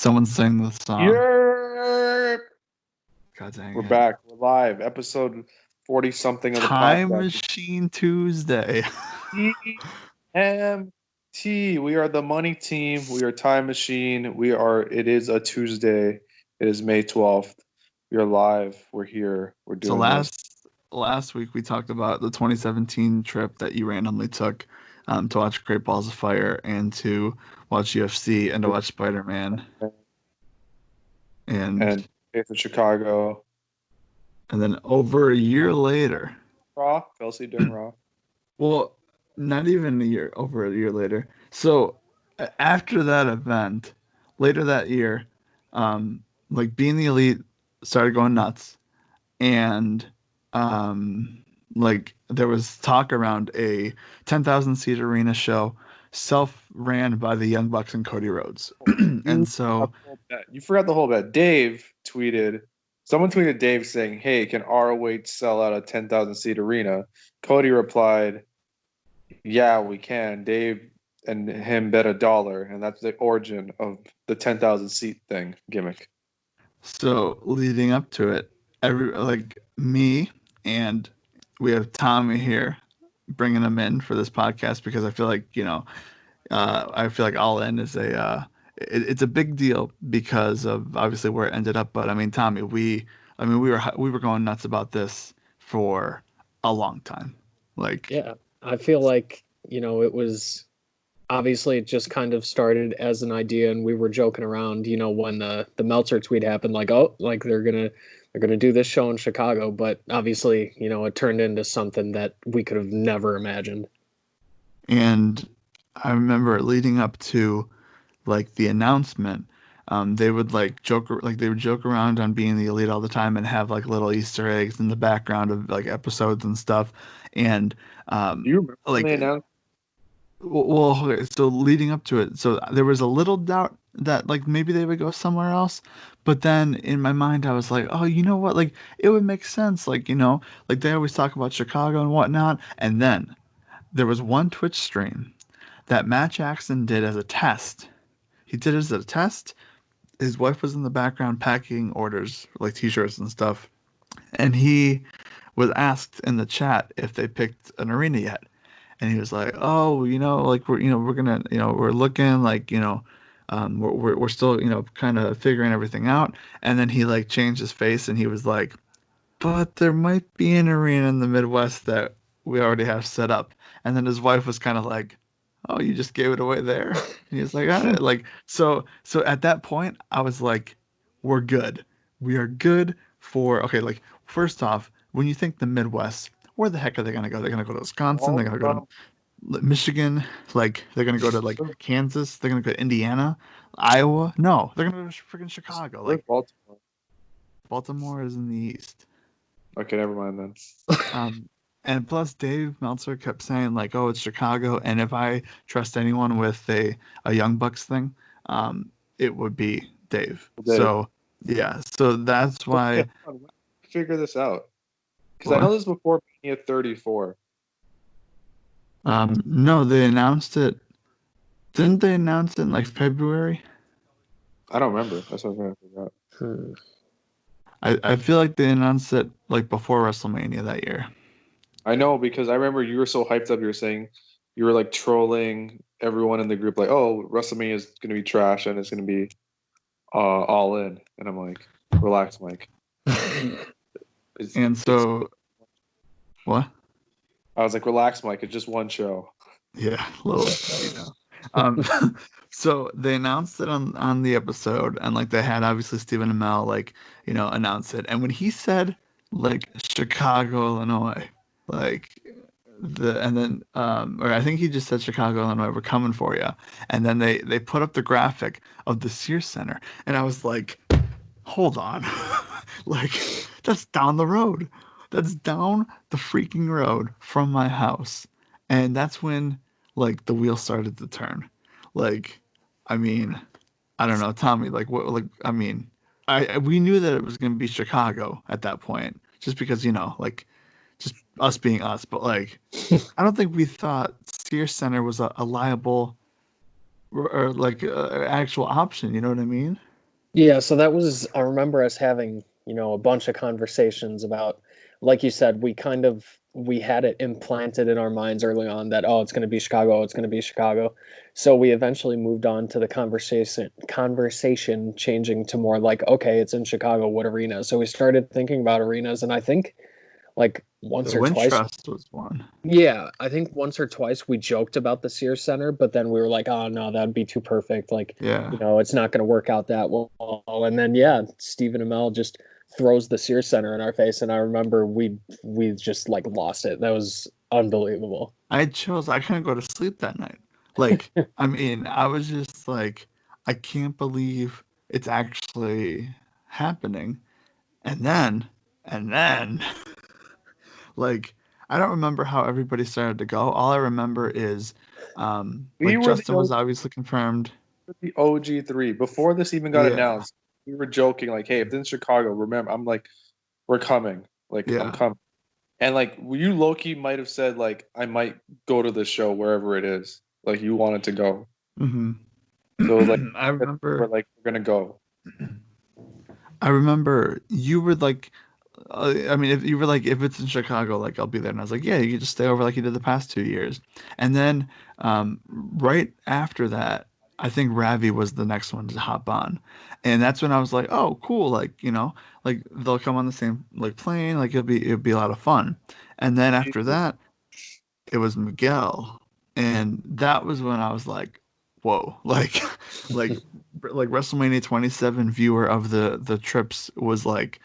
Someone sing the song. Yerp! God dang We're it. back. We're live. Episode 40 something of the Time podcast. Machine Tuesday. TMT. We are the money team. We are Time Machine. It is a Tuesday. It is May 12th. We are live. We're here. We're So doing this. last week we talked about the 2017 trip that you randomly took to watch Great Balls of Fire and to watch UFC and to watch Spider-Man. And it's in Chicago. And then over a year later. Raw. Fell asleep during Raw. Well, not even over a year later. So after that event, later that year, like Being the Elite started going nuts, and like there was talk around a 10,000 seat arena show, self-ran by the Young Bucks and Cody Rhodes, and so You forgot the whole bet. Someone tweeted Dave saying, "Hey, can ROH sell out a 10,000 seat arena?" Cody replied, "Yeah, we can." Dave and him bet $1, and that's the origin of the 10,000 seat thing gimmick. So leading up to it, like me and we have Tommy here, bringing him in for this podcast because I feel like I feel like All In is it's a big deal because of obviously where it ended up. But I mean, Tommy, we were going nuts about this for a long time. Like, yeah, I feel like it was obviously it just kind of started as an idea, and we were joking around, when the Meltzer tweet happened, like, oh, like they're gonna do this show in Chicago, but obviously, it turned into something that we could have never imagined. And I remember leading up to like the announcement, they would joke around on Being the Elite all the time and have like little Easter eggs in the background of like episodes and stuff. And Do you remember when they announced? well, okay, so leading up to it, so there was a little doubt that like maybe they would go somewhere else, but then in my mind I was like, oh, you know what, like it would make sense, like like they always talk about Chicago and whatnot. And then there was one Twitch stream that Matt Jackson did as a test. He did it as a test. His wife was in the background packing orders, like t-shirts and stuff. And he was asked in the chat if they picked an arena yet. And he was like, "Oh, like we're gonna, we're looking, like, we're still, kind of figuring everything out." And then he like changed his face and he was like, "But there might be an arena in the Midwest that we already have set up." And then his wife was kind of like, "Oh, you just gave it away there?" And he was like, like so at that point, I was like, "We're good. We are good for okay." Like first off, when you think the Midwest, where the heck are they gonna go? They're gonna go to Wisconsin. They're gonna go to Michigan. Like they're gonna go to like Kansas. They're gonna go to Indiana, Iowa. No, they're gonna go to freaking Chicago. Like Baltimore? Baltimore is in the east. Okay, never mind then. And plus, Dave Meltzer kept saying like, "Oh, it's Chicago," and if I trust anyone with a Young Bucks thing, it would be Dave. So yeah, so that's why. Figure this out because I know this before Mania 34. No, they announced it. Didn't they announce it in like February? I don't remember. That's what I'm gonna figure out. I feel like they announced it like before WrestleMania that year. I know because I remember you were so hyped up. You were saying you were like trolling everyone in the group, like, "Oh, WrestleMania is gonna be trash and it's gonna be All In," and I'm like, "Relax, Mike." What? I was like, "Relax, Mike. It's just one show." Yeah, a little. So they announced it on the episode, and like they had obviously Stephen Amell like announce it, and when he said like Chicago, Illinois, like and then or I think he just said Chicago, Illinois, we're coming for you, and then they put up the graphic of the Sears Center, and I was like, hold on, like that's down the road, that's down the freaking road from my house, and that's when like the wheel started to turn, like. I mean, I don't know, Tommy. Like what? Like I mean, we knew that it was going to be Chicago at that point, just because like, just us being us. But like, I don't think we thought Sears Center was a liable or like actual option. You know what I mean? Yeah, so that was, I remember us having, a bunch of conversations about, like you said, we had it implanted in our minds early on that, oh, it's going to be Chicago, it's going to be Chicago. So we eventually moved on to the conversation changing to more like, okay, it's in Chicago, what arena? So we started thinking about arenas, and I think like The once or twice, Wintrust was one. yeah, I think once or twice we joked about the Sears Center, but then we were like, oh no, that'd be too perfect. Like, Yeah. it's not going to work out that well. And then yeah, Stephen Amell just throws the Sears Center in our face, and I remember we just like lost it. That was unbelievable. I couldn't go to sleep that night. Like, I mean, I was just like, I can't believe it's actually happening. And then, and then, like, I don't remember how everybody started to go. All I remember is, We like, were Justin was obviously confirmed. the OG3 before this even got Yeah, announced. We were joking like, "Hey, if this is Chicago, remember?" I'm like, "We're coming. Like, I'm yeah. coming." And like, you Loki might have said like, "I might go to the show wherever it is." Like, you wanted to go, hmm so like, I we're remember, like, "We're gonna go." I remember you were like, I mean, if you were like, if it's in Chicago, like I'll be there, and I was like, yeah, you can just stay over like you did the past 2 years. And then right after that, I think Ravi was the next one to hop on, and that's when I was like, oh, cool, like like they'll come on the same like plane, like it'll be a lot of fun. And then after that, it was Miguel, and that was when I was like, "Whoa!" Like, like WrestleMania 27 viewer of the trips was like,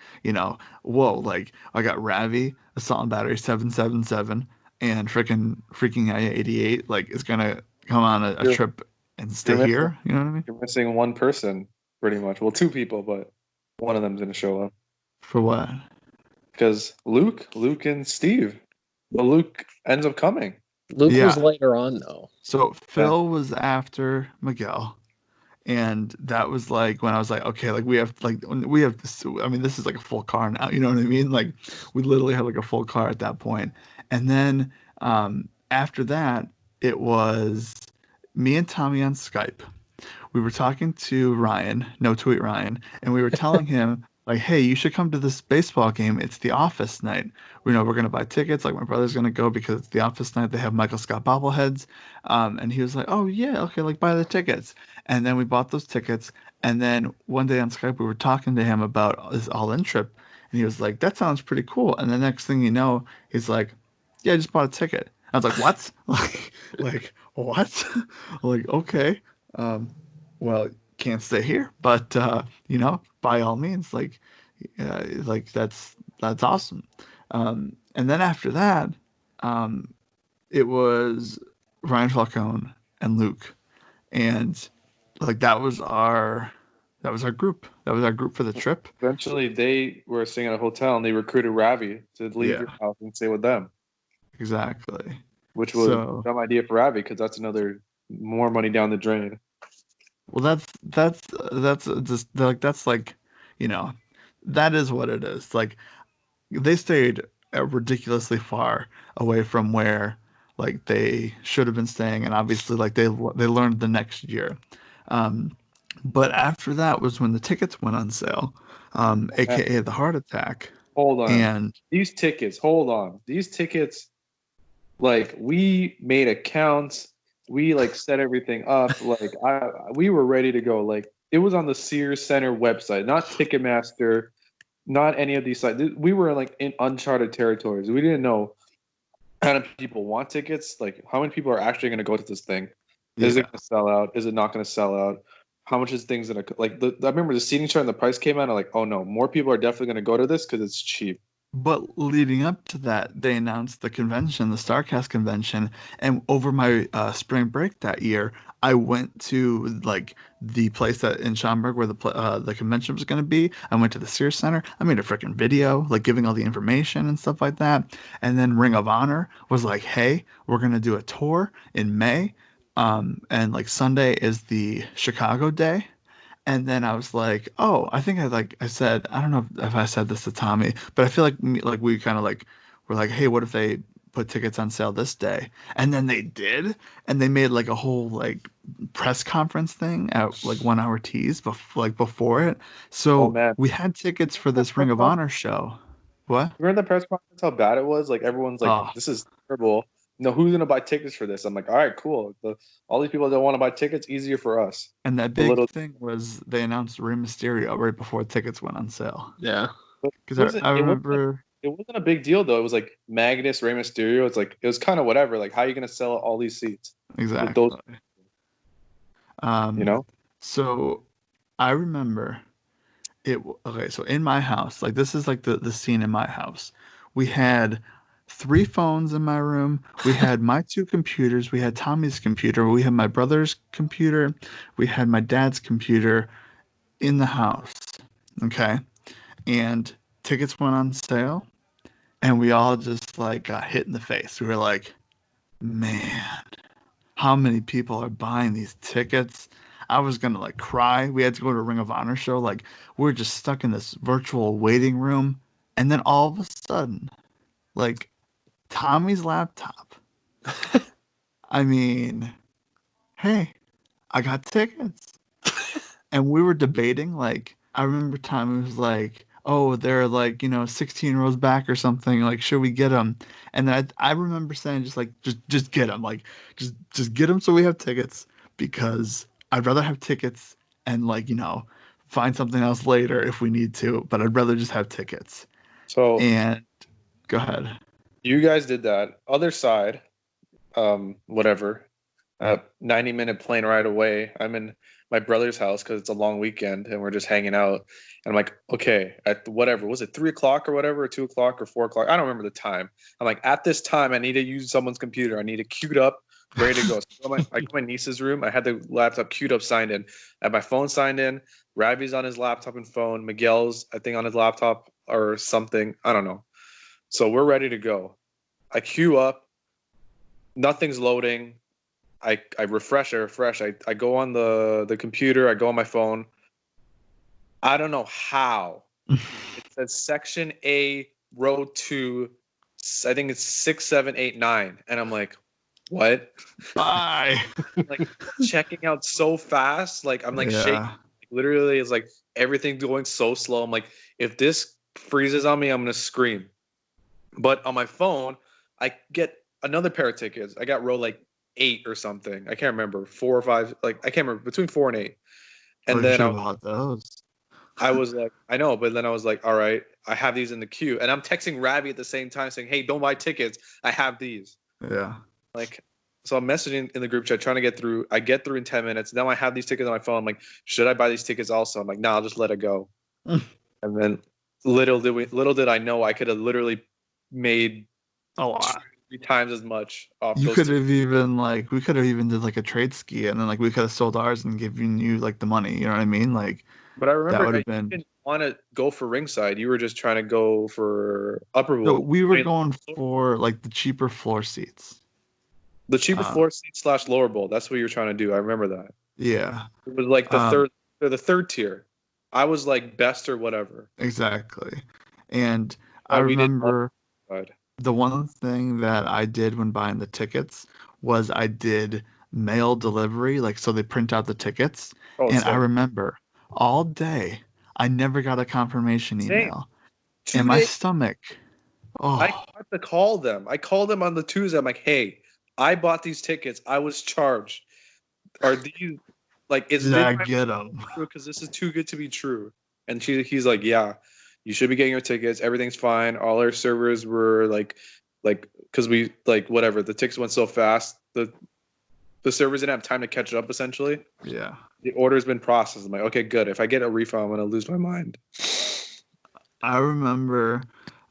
whoa! Like I got Ravi, Assault and Battery 777, and freaking I-88. Like is gonna come on a You're trip and stay you're missing here. You know what I mean? you're missing one person pretty much. Well, two people, but one of them's gonna show up For what? because Luke and Steve. But Luke ends up coming. Luke was Yeah. later on though. So Yeah. Phil was after Miguel. And that was like when I was like, okay, like we have this, I mean, this is like a full car now, you know what I mean? Like we literally had like a full car at that point. And then after that, it was me and Tommy on Skype. We were talking to Ryan, no tweet Ryan, and we were telling him like, "Hey, you should come to this baseball game. It's the office night. We're gonna buy tickets. Like my brother's gonna go because it's the office night. They have Michael Scott bobbleheads." And he was like, "Oh yeah, okay, like buy the tickets." And then we bought those tickets. And then one day on Skype, we were talking to him about this all-in trip, and he was like, "That sounds pretty cool." And the next thing you know, he's like, "Yeah, I just bought a ticket." I was like, "What?" Like what? Like okay. Um, well, can't stay here, but by all means, like that's awesome. And then after that, um, it was Ryan Falcone and Luke, and like that was our group. That was our group for the trip. Eventually, they were staying at a hotel and they recruited Ravi to leave Yeah, your house and stay with them, exactly. which was a So, dumb idea for Ravi because that's another more money down the drain. well, that's just like that's like, you know, that is what it is. Like they stayed ridiculously far away from where like they should have been staying, and obviously like they learned the next year. Um, but after that was when the tickets went on sale, Uh, aka the heart attack, Hold on. and These tickets, hold on. These tickets, like we made accounts, we like set everything up. Like we were ready to go. Like it was on the Sears Center website, not Ticketmaster, not any of these sites. We were like in uncharted territories. We didn't know how many people want tickets. Like how many people are actually going to go to this thing? Is it yeah. going to sell out? Is it not going to sell out? How much is things going to like? I remember the seating chart and the price came out. I'm like, oh no, more people are definitely going to go to this because it's cheap. But leading up to that, they announced the convention, the StarCast convention, and over my spring break that year, I went to like the place that in Schaumburg where the convention was going to be. I went to the Sears Center. I made a freaking video, like giving all the information and stuff like that. And then Ring of Honor was like, "Hey, we're going to do a tour in May, and like Sunday is the Chicago day." And then I was like, oh, I think I said, I don't know if I said this to Tommy, but I feel like we kind of like were like, hey, what if they put tickets on sale this day. And then they did, and they made like a whole like press conference thing at like 1 hour tease before it. Oh So man, we had tickets for that this press Ring of conference, Honor show. What? remember the press conference how bad it was? Like everyone's like, Oh, "This is terrible." No, who's gonna buy tickets for this? I'm like, all right, cool. All these people that don't want to buy tickets, easier for us. and that The big little thing was they announced Rey Mysterio right before tickets went on sale. Yeah. it Because wasn't I it wasn't a, remember it wasn't a big deal though. It was like Magnus, Rey Mysterio. It's like it was kind of whatever. Like how are you gonna sell all these seats with those? exactly. You Um, know? so I remember okay, so in my house, like this is like the scene in my house. We had three phones in my room. We had my two computers. We had Tommy's computer. We had my brother's computer. We had my dad's computer in the house. Okay. And tickets went on sale and we all just like got hit in the face. We were like, man, how many people are buying these tickets? I was gonna like cry. We had to go to a Ring of Honor show. Like we are just stuck in this virtual waiting room, and then all of a sudden, like Tommy's laptop. I mean, hey, I got tickets, and we were debating. Like I remember Tommy was like, "Oh, they're like 16 rows back or something. Like, should we get them?" And then I remember saying just get them. Like just get them so we have tickets because I'd rather have tickets and like find something else later if we need to, but I'd rather just have tickets. So And go ahead. you guys did that. Other side, whatever. 90-minute plane ride away. I'm in my brother's house because it's a long weekend and we're just hanging out. And I'm like, okay, at whatever, was it 3 o'clock or whatever, or 2 o'clock or 4 o'clock? I don't remember the time. I'm like, at this time, I need to use someone's computer. I need it queued up, ready to go. So I go to my niece's room. I had the laptop queued up, signed in. I had my phone signed in. Ravi's on his laptop and phone. Miguel's, I think, on his laptop or something. I don't know. So we're ready to go. I queue up. Nothing's loading. I refresh, I go on the computer, I go on my phone. I don't know how. It says section A, row 2, I think it's 6, 7, 8, 9. And I'm like, what? Bye. Like checking out so fast. Like I'm like shaking. Yeah. Literally, it's like everything's going so slow. I'm like, if this freezes on me, I'm gonna scream. But on my phone, I get another pair of tickets. I got row like 8 or something. I can't remember. 4 or 5. Like I can't remember, between 4 and 8. Oh, And you then should have bought those. I was like, I know, but then I was like, all right, I have these in the queue. And I'm texting Ravi at the same time saying, hey, don't buy tickets. I have these. Yeah. Like, so I'm messaging in the group chat trying to get through. I get through in 10 minutes. Now I have these tickets on my phone. I'm like, should I buy these tickets also? I'm like, nah, I'll just let it go. And then little did I know I could have literally made A lot. 3 times as much off You those could tickets. have even like we could have even did like a trade ski and then like we could have sold ours and given you like the money, you know what I mean? Like But I that remember would you have been didn't want to go for ringside. You were just trying to go for upper so bowl. we I were mean, going for like the cheaper floor seats. the cheaper Um floor seat slash lower bowl. That's what you were trying to do. I remember that. yeah. It was like Um the third tier. I was like best or whatever. exactly. And I We did all remember right. the one thing that I did when buying the tickets was I did mail delivery, like so they print out the tickets. Oh, And I sick. remember all day I never got a confirmation Same. email. And Two my days. stomach, I oh, had to call them. I called them on the Tuesday. I'm like, hey, I bought these tickets. I was charged. Are these like is did this I my get them? true? Because this is too good to be true. And he's like, yeah, you should be getting your tickets. Everything's fine. All our servers were like because we like whatever. The tickets went so fast. The servers didn't have time to catch up. Essentially, Yeah. the order's been processed. I'm like, okay, good. If I get a refund, I'm gonna lose my mind. I remember,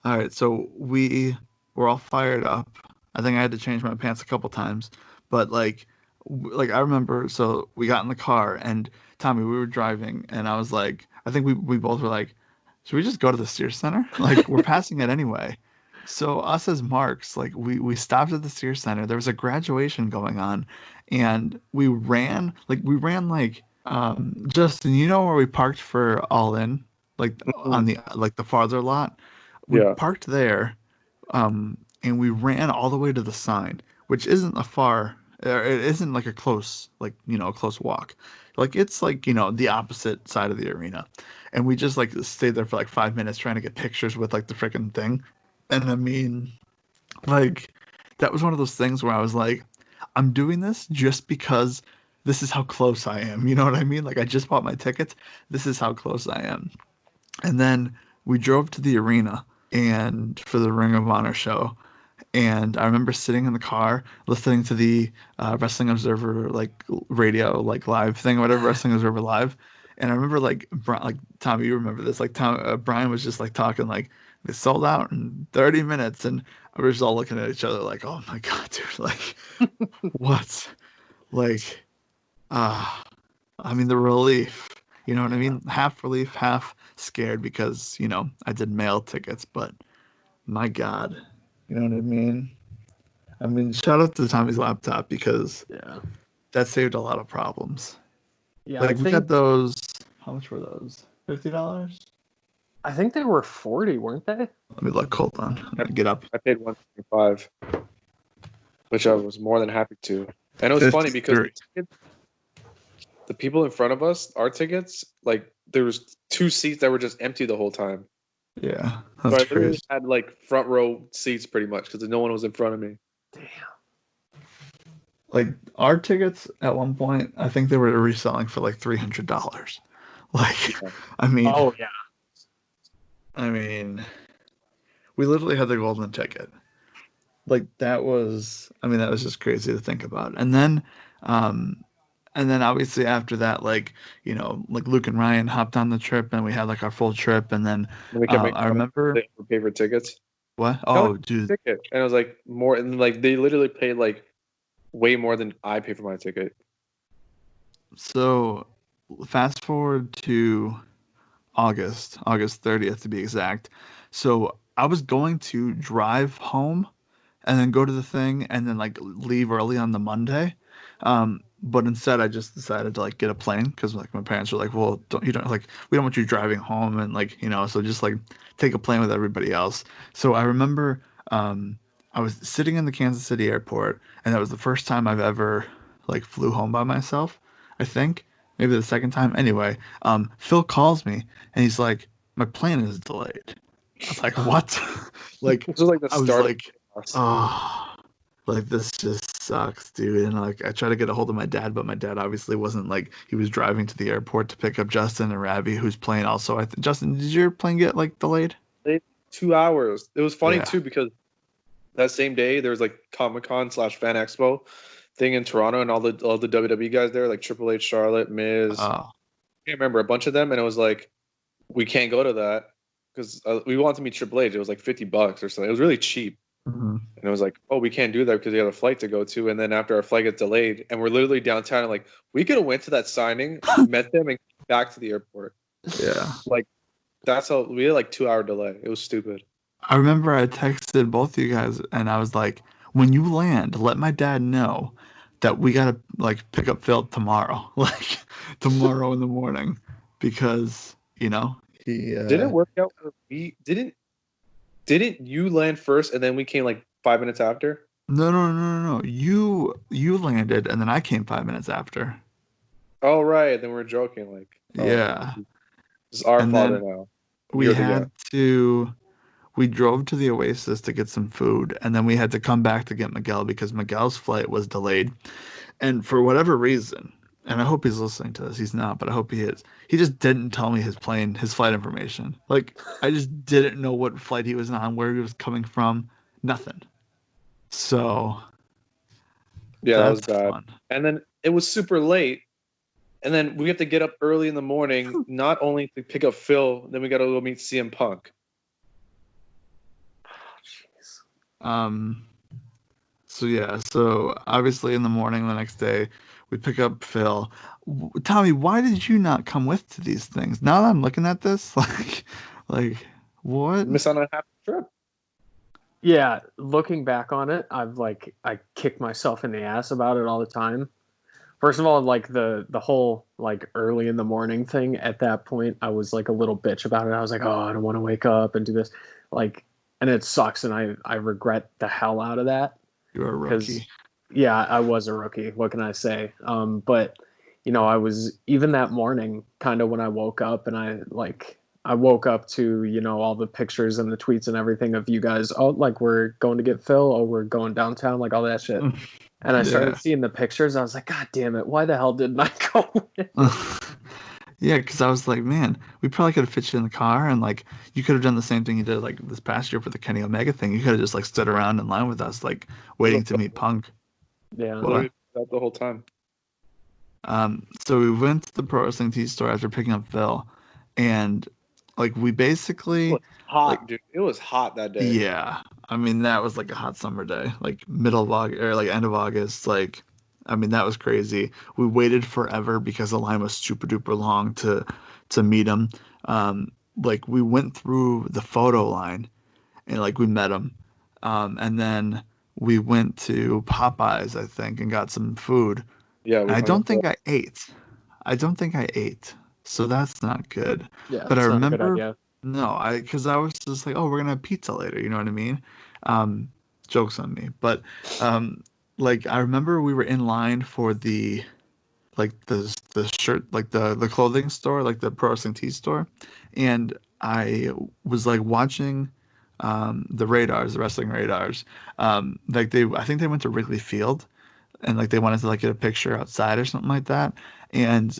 all right, so we were all fired up. I think I had to change my pants a couple times, but like I remember, so we got in the car and Tommy, we were driving and I was like, I think we both were like, should we just go to the Sears Center? Like we're passing it anyway. So us as marks, like we stopped at the Sears Center. There was a graduation going on and we ran like Justin, you know where we parked for All In? Like on Mhm. the like the farther lot. We Yeah. parked there. and we ran all the way to the sign, which isn't a far, it isn't like a close, like, a close walk. Like it's like, the opposite side of the arena. And we just like stayed there for like 5 minutes trying to get pictures with like the freaking thing. And I mean, like that was one of those things where I was like, I'm doing this just because this is how close I am. You know what I mean? Like I just bought my tickets. This is how close I am. And then we drove to the arena and for the Ring of Honor show. And I remember sitting in the car listening to the Wrestling Observer like radio like live thing, or whatever, Wrestling Observer live. And I remember like Tommy, you remember this? Like Brian was just like talking like they sold out in 30 minutes, and we were just all looking at each other like, oh my god, dude, like what? Like I mean the relief. You know what I mean? Half relief, half scared because, I did mail tickets, but my God. You know what I mean? I mean, shout out to Tommy's laptop because Yeah. that saved a lot of problems. Yeah, Like we got those. How much were those? $50? I think they were 40, weren't they? Let me look. Hold on. I'm gonna get up. I paid 125, which I was more than happy to. And it was funny because 53. the people in front of us, our tickets, like there was 2 seats that were just empty the whole time. Yeah, So I that's literally crazy. had like front row seats pretty much because no one was in front of me. Damn. Like our tickets at one point, I think they were reselling for like $300. Like, Yeah. I mean, Oh yeah. I mean, we literally had the golden ticket. Like that was, I mean, that was just crazy to think about. Um, and then obviously after that, like, like Luke and Ryan hopped on the trip and we had like our full trip. And then And we kept making I fun of remember they pay for tickets. what? How much Oh, is dude. a ticket? And I was like more, and like they literally paid like way more than I pay for my ticket. So fast forward to August 30th to be exact. So I was going to drive home and then go to the thing and then like leave early on the Monday. But instead I just decided to like get a plane because like my parents were like, well, don't like we don't want you driving home and like, so just like take a plane with everybody else. So I remember I was sitting in the Kansas City airport and that was the first time I've ever like flew home by myself, I think. Maybe the second time. Anyway, Phil calls me and he's like, my plane is delayed. I was like, what? Like, This was like the I was start of like, chaos. oh, like this just sucks, dude. And like, I tried to get a hold of my dad, but my dad obviously wasn't like, he was driving to the airport to pick up Justin and Ravi, whose plane also, Justin, did your plane get like delayed? They 2 hours. It was funny Yeah. too because that same day there was like Comic-Con / Fan Expo thing in Toronto, and all the WWE guys there, like Triple H, Charlotte, Miz. Oh, I can't remember a bunch of them, and it was like we can't go to that because we wanted to meet Triple H. It was like $50 or something. It was really cheap. mhm. And it was like, oh, we can't do that because we have a flight to go to. And then after our flight gets delayed, and we're literally downtown, and like we could have went to that signing, met them, and came back to the airport. Yeah. Like that's how we had like 2 hour delay. It was stupid. I remember I texted both of you guys and I was like, when you land, let my dad know that we gotta like pick up Phil tomorrow, like tomorrow in the morning, because he Did it work out where we didn't you land first and then we came like 5 minutes after? no. You landed and then I came 5 minutes after. Oh right, then we're joking like, oh, Yeah. this is our And father then now. we You're the guest. had to we drove to the Oasis to get some food, and then we had to come back to get Miguel because Miguel's flight was delayed. And for whatever reason, and I hope he's listening to this, he's not, but I hope he is. He just didn't tell me his flight information. Like I just didn't know what flight he was on, where he was coming from, nothing. So Yeah, that was that's bad. fun. And then it was super late. And then we have to get up early in the morning, not only to pick up Phil, then we got to go meet CM Punk. Um, so yeah, so obviously in the morning the next day, we pick up Phil. Tommy, why did you not come with to these things? Now that I'm looking at this, like what? Miss on a half trip. Yeah, looking back on it, I kick myself in the ass about it all the time. First of all, like the whole like early in the morning thing, at that point I was like a little bitch about it. I was like, oh, I don't want to wake up and do this. Like and it sucks, and I regret the hell out of that You're a because rookie. yeah, I was a rookie. What can I say? But I was even that morning, kind of when I woke up, and I woke up to all the pictures and the tweets and everything of you guys. Oh, like we're going to get Phil. Oh, we're going downtown. Like all that shit. And I Yeah. started seeing the pictures. I was like, God damn it! Why the hell didn't I go? Yeah, because I was like, man, we probably could have fit you in the car, and like you could have done the same thing you did like this past year for the Kenny Omega thing. You could have just like stood around in line with us, like waiting to meet Punk. Yeah. What? That the whole time. So we went to the Pro Wrestling Tea store after picking up Phil, and like we It basically was like hot, dude. It was hot that day. yeah, I mean that was like a hot summer day, like middle of August or like end of August. Like, I mean that was crazy. We waited forever because the line was super duper long to meet him. Like we went through the photo line and like we met him, and then we went to Popeyes I think and got some food. Yeah, we I hung don't out. think I ate. I don't think I ate. So that's not good. Yeah, But I it's not a good remember, idea. no, because I was just like, oh, we're gonna have pizza later. You know what I mean? Um, Jokes on me. But um, like I remember we were in line for the shirt, like the clothing store, like the Pro Wrestling Tee store, and I was like watching the radars, the wrestling radars. Like I think they went to Wrigley Field and like they wanted to like get a picture outside or something like that. And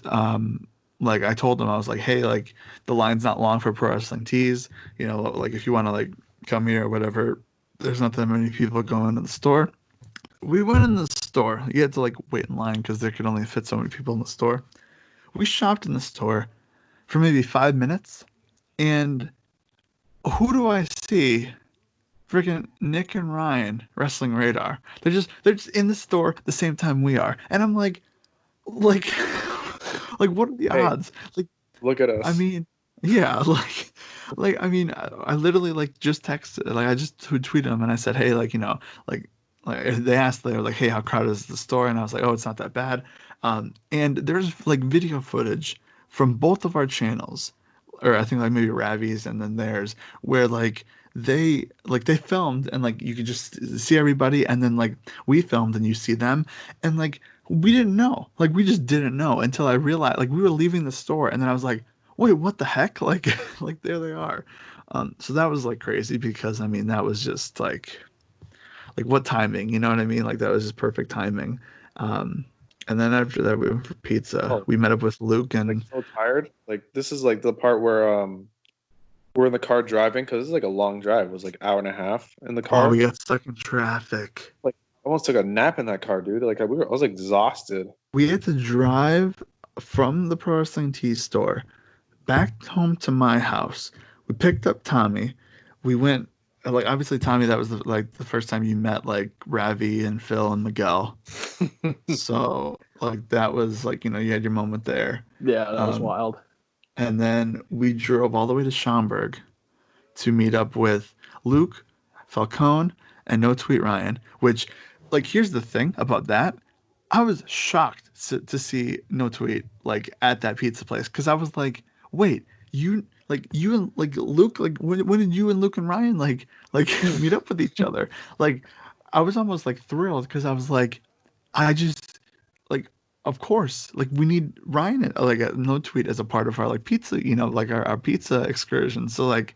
like I told them I was like, hey, like the line's not long for pro wrestling tees. You know, like if you want to like come here or whatever, there's not that many people going to the store. We went in the store. You had to like wait in line because there could only fit so many people in the store. We shopped in the store for maybe 5 minutes, and who do I see? Freaking Nick and Ryan wrestling radar. They're just in the store the same time we are, and I'm like like what are the Hey, odds? Like look at I us. mean, yeah, like I mean, I literally like just texted, like I just tweeted them and I said, hey, like like they asked, they were like, hey, how crowded is the store? And I was like, oh, it's not that bad. And there's like video footage from both of our channels, or I think like maybe Ravi's and then theirs, where they filmed and like you could just see everybody, and then like we filmed and you see them, and like we didn't know. Like we just didn't know until I realized like we were leaving the store and then I was like, wait, what the heck? Like like there they are. So that was like crazy because I mean that was just like what timing, you know what I mean? Like that was just perfect timing. And then after that we went for pizza. Oh, We met up with Luke like and so tired. Like this is like the part where we're in the car driving because it's like a long drive. It was like hour and a half in the oh, car. we got stuck in traffic. Like I almost took a nap in that car, dude. Like I was exhausted. We had to drive from the Pro Wrestling Tea store back home to my house. We picked up Tommy. We went like obviously Tommy, that was like the first time you met like Ravi and Phil and Miguel. So like that was like you had your moment there. Yeah, that was Um, wild. and then we drove all the way to Schaumburg to meet up with Luke, Falcone, and No Tweet Ryan. Which, like, here's the thing about that. I was shocked to see No Tweet like at that pizza place because I was like, wait, you and like Luke, like when did you and Luke and Ryan like meet up with each other? Like, I was almost like thrilled because I was like, I just like. Of course, like we need Ryan like a No Tweet as a part of our like pizza, like our pizza excursion. So like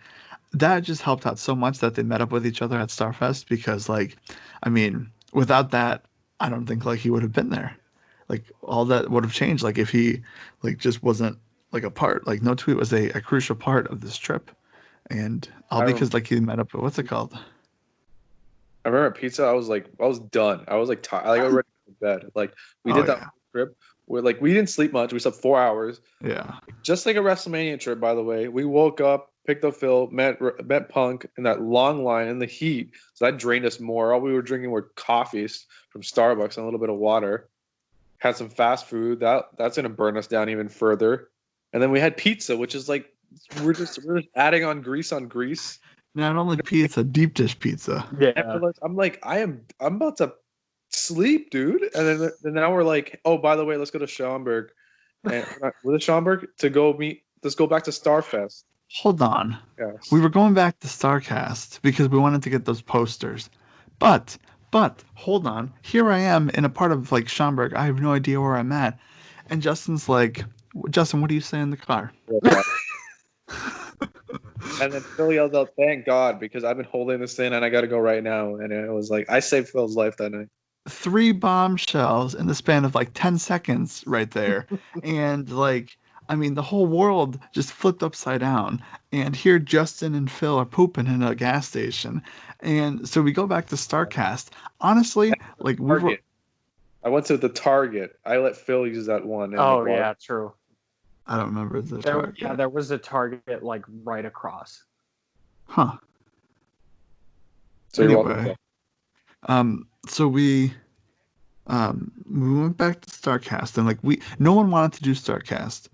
that just helped out so much that they met up with each other at Starfest because like I mean without that I don't think like he would have been there, like all that would have changed like if he like just wasn't like a part, like No Tweet was a crucial part of this trip, and all I rem- because like he met up with what's it called. I remember at pizza. I was like I was done. I was like tired. Like I was ready to go to bed. Like we Oh did that yeah, trip where like we didn't sleep much. We slept 4 hours. yeah. Just like a WrestleMania trip, by the way. We woke up, picked up Phil, met Punk in that long line in the heat. So that drained us more. All we were drinking were coffees from Starbucks and a little bit of water. Had some fast food. That's gonna burn us down even further. And then we had pizza, which is like we're just adding on grease. Not only pizza, deep dish pizza. And Yeah. I'm like, I'm about to sleep, dude. And then now we're like, oh, by the way, let's go to Schaumburg. And with Schaumburg to go meet. Let's go back to Starfest. hold on. Yes. We were going back to Starcast because we wanted to get those posters. But, hold on. Here I am in a part of like Schaumburg. I have no idea where I'm at. And Justin's like, Justin, what do you say in the car? And then Phil yelled out, "Thank God," because I've been holding this in and I got to go right now. And it was like, I saved Phil's life that night. 3 bombshells in the span of like 10 seconds right there. And like, I mean, the whole world just flipped upside down. And here Justin and Phil are pooping in a gas station. And so we go back to Starcast. Honestly, like we were. Target. I went to the Target. I let Phil use that one. And Oh yeah, true. I don't remember the There, Target. yeah, there was a Target like right across. Huh. So you're welcome, Anyway, Phil. so we went back to Starcast and like no one wanted to do Starcast.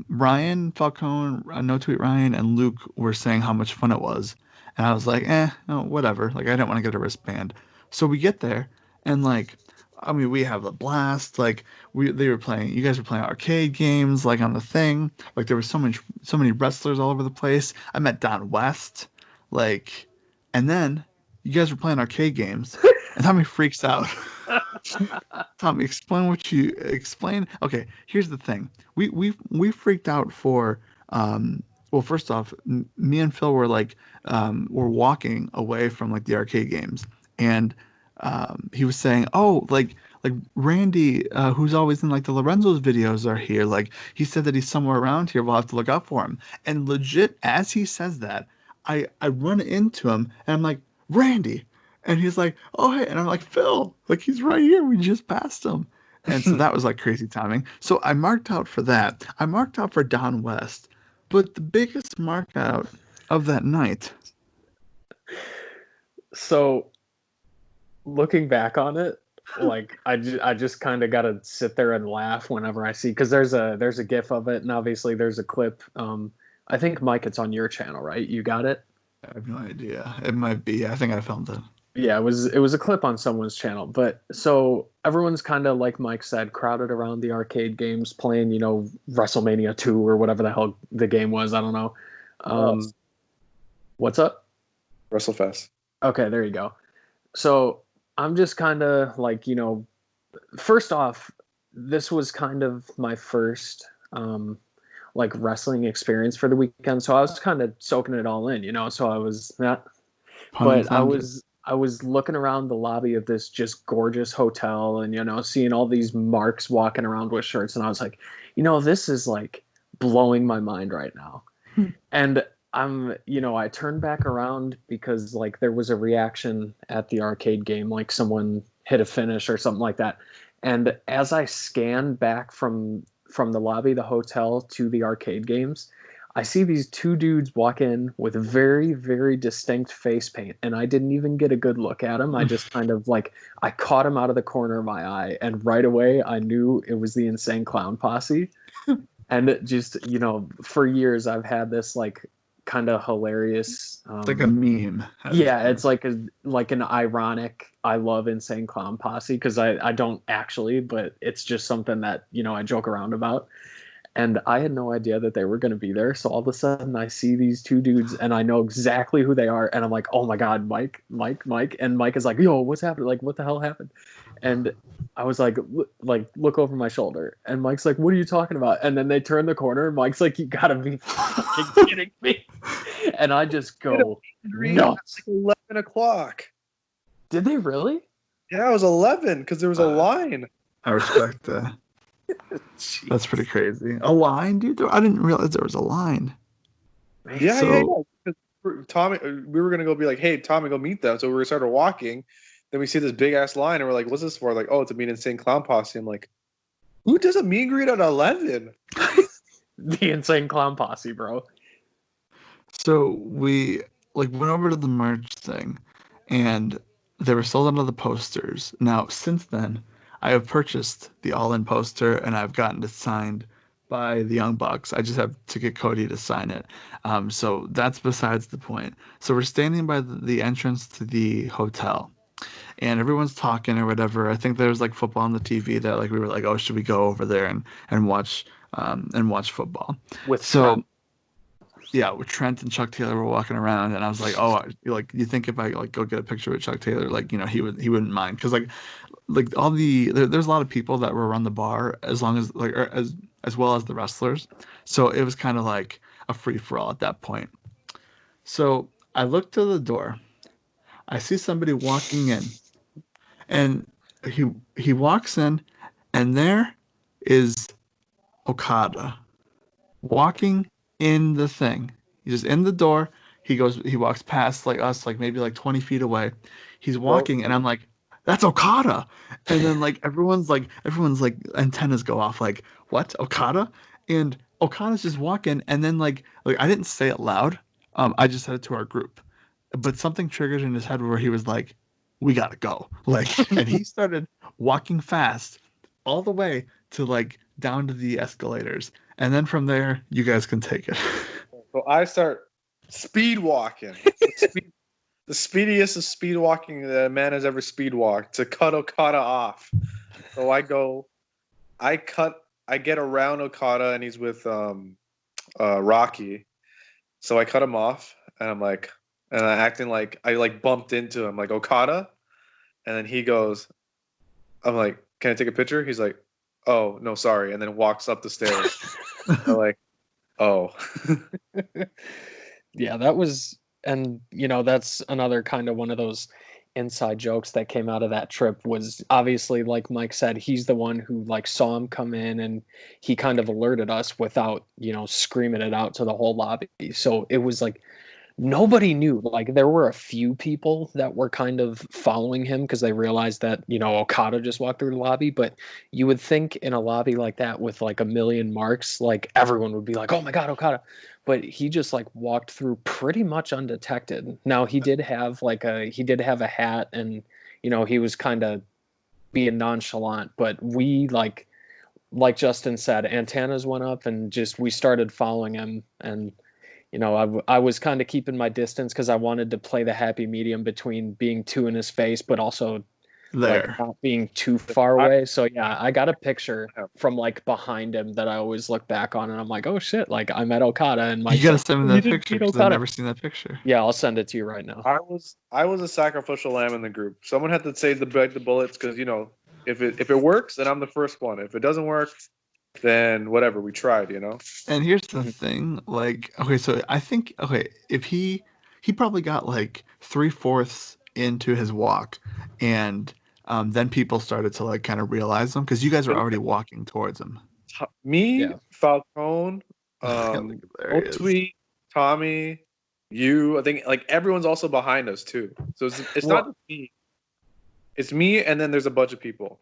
Ryan Falcone, No Tweet Ryan, and Luke were saying how much fun it was, and I was like, no, whatever. Like I didn't want to get a wristband. So we get there and like, I mean, we have a blast. Like you guys were playing arcade games like on the thing. Like there was so many wrestlers all over the place. I met Don West, like, and then you guys were playing arcade games, and Tommy freaks out. Tommy, explain. Okay, here's the thing. We freaked out for well, first off, me and Phil were like were walking away from like the arcade games, and he was saying, "Oh, like Randy, who's always in like the Lorenzo's videos, are here. Like he said that he's somewhere around here. We'll have to look out for him." And legit, as he says that, I run into him and I'm like, "Randy." And he's like, "Oh, hey." And I'm like, "Phil, like he's right here. We just passed him." And so that was like crazy timing. So I marked out for that. I marked out for Don West. But the biggest mark out of that night. So looking back on it, like I just kind of got to sit there and laugh whenever I see, because there's a gif of it, and obviously there's a clip. I think, Mike, it's on your channel, right? You got it? I have no idea. It might be. I think I filmed it. Yeah, it was a clip on someone's channel. But so everyone's kind of, like Mike said, crowded around the arcade games playing, WrestleMania 2 or whatever the hell the game was. I don't know. What's up? WrestleFest. Okay, there you go. So I'm just kind of like, first off, this was kind of my first like wrestling experience for the weekend. So I was kind of soaking it all in, so I was not, but I was looking around the lobby of this just gorgeous hotel and, seeing all these marks walking around with shirts. And I was like, this is like blowing my mind right now. And I turned back around because like there was a reaction at the arcade game, like someone hit a finish or something like that. And as I scanned back from the lobby of the hotel to the arcade games, I see these two dudes walk in with very, very distinct face paint, and I didn't even get a good look at them. I just kind of like, I caught him out of the corner of my eye, and right away I knew it was the Insane Clown Posse. And it just, for years I've had this like kind of hilarious it's like a meme. Yeah, it's like an ironic I love Insane Clown Posse, because I don't actually, but it's just something that I joke around about. And I had no idea that they were going to be there. So all of a sudden I see these two dudes and I know exactly who they are. And I'm like, oh my God, Mike. And Mike is like, yo, what's happening? Like, what the hell happened? And I was like, look over my shoulder. And Mike's like, what are you talking about? And then they turn the corner and Mike's like, you gotta be fucking kidding me. And I just go, no. 11 o'clock. Did they really? Yeah, it was 11 because there was a line. I respect that. That's pretty crazy. A line, dude? I didn't realize there was a line. Yeah. Tommy, we were gonna go be like, hey, Tommy, go meet them. So we started walking. Then we see this big ass line, and we're like, what's this for? Like, oh, to meet Insane Clown Posse. I'm like, who does a meet and greet at 11? The Insane Clown Posse, bro. So we like went over to the merch thing, and they were sold out of the posters. Now, since then, I have purchased the all-in poster, and I've gotten it signed by the Young Bucks. I just have to get Cody to sign it. So that's besides the point. So we're standing by the entrance to the hotel, and everyone's talking or whatever. I think there's like football on the TV that like we were like, oh, should we go over there and watch football? With so. yeah, with Trent and Chuck Taylor were walking around, and I was like, oh, like you think if I like go get a picture with Chuck Taylor, like he wouldn't mind because like all there's a lot of people that were around the bar as long as like or as well as the wrestlers, so it was kind of like a free for all at that point. So I look to the door, I see somebody walking in, and he he walks in, and there is Okada walking in the thing. He's just in the door. He walks past like us, like maybe like 20 feet away. He's Well, walking, and I'm like, that's Okada. And then like everyone's like antennas go off, like, what? Okada? And Okada's just walking, and then like I didn't say it loud. I just said it to our group. But something triggered in his head where he was like, we gotta go. Like, and he started walking fast all the way to like down to the escalators. And then from there, you guys can take it. so I start speed walking. The speediest of speed walking that a man has ever speed walked to cut Okada off. So I get around Okada and he's with Rocky. So I cut him off and I'm acting like I like bumped into him, like Okada. And then he goes, I'm like, can I take a picture? He's like, oh, no, sorry. And then walks up the stairs. I'm like, oh. Yeah, that was, and that's another kind of one of those inside jokes that came out of that trip. Was obviously, like Mike said, he's the one who like saw him come in, and he kind of alerted us without screaming it out to the whole lobby. So it was like nobody knew. Like there were a few people that were kind of following him because they realized that Okada just walked through the lobby. But you would think in a lobby like that with like a million marks, like everyone would be like, oh my god, Okada. But he just like walked through pretty much undetected. Now he did have a hat, and he was kind of being nonchalant, but we like Justin said, antennas went up, and just we started following him. And I was kind of keeping my distance because I wanted to play the happy medium between being too in his face, but also like There. not being too far I, away. So yeah, I got a picture from like behind him that I always look back on, and I'm like, oh shit, like I met Okada, and You Mike's gotta like, send oh, me you that didn't picture meet because I've Okada. never seen that picture. Yeah, I'll send it to you right now. I was a sacrificial lamb in the group. Someone had to save the bullets because if it works, then I'm the first one. If it doesn't work, then whatever, we tried. And here's the Mhm. thing, like, okay, so I think, okay, if he probably got like 3/4 into his walk, and then people started to like kind of realize him because you guys It were was already walking towards him. me, Yeah. Falcone, Look, there he is. Tweet, Tommy, you. I think like everyone's also behind us too. So it's not Well, just me. It's me, and then there's a bunch of people.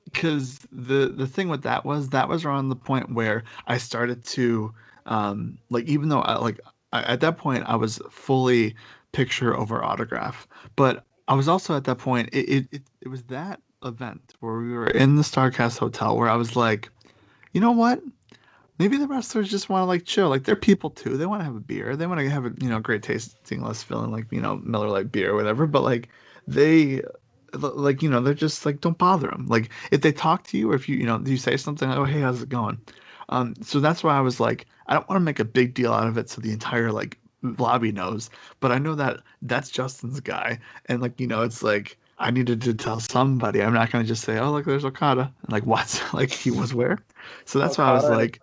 because the thing with that was around the point where I started to like even though at that point I was fully picture over autograph, but I was also at that point it was that event where we were in the Starcast hotel where I was like, you know what? Maybe the wrestlers just want to like chill. Like they're people too. They want to have a beer. They want to have a great tasting, less feeling like Miller Lite beer or whatever. But like they like they're just like don't bother them. Like if they talk to you or if you say something like, oh hey, how's it going? So that's why I was like I don't want to make a big deal out of it so the entire like lobby knows. But I know that that's Justin's guy, and like it's like. I needed to tell somebody. I'm not gonna just say, "Oh, look, there's Okada." And like, what? Like he was where? So that's why I was Okada and like,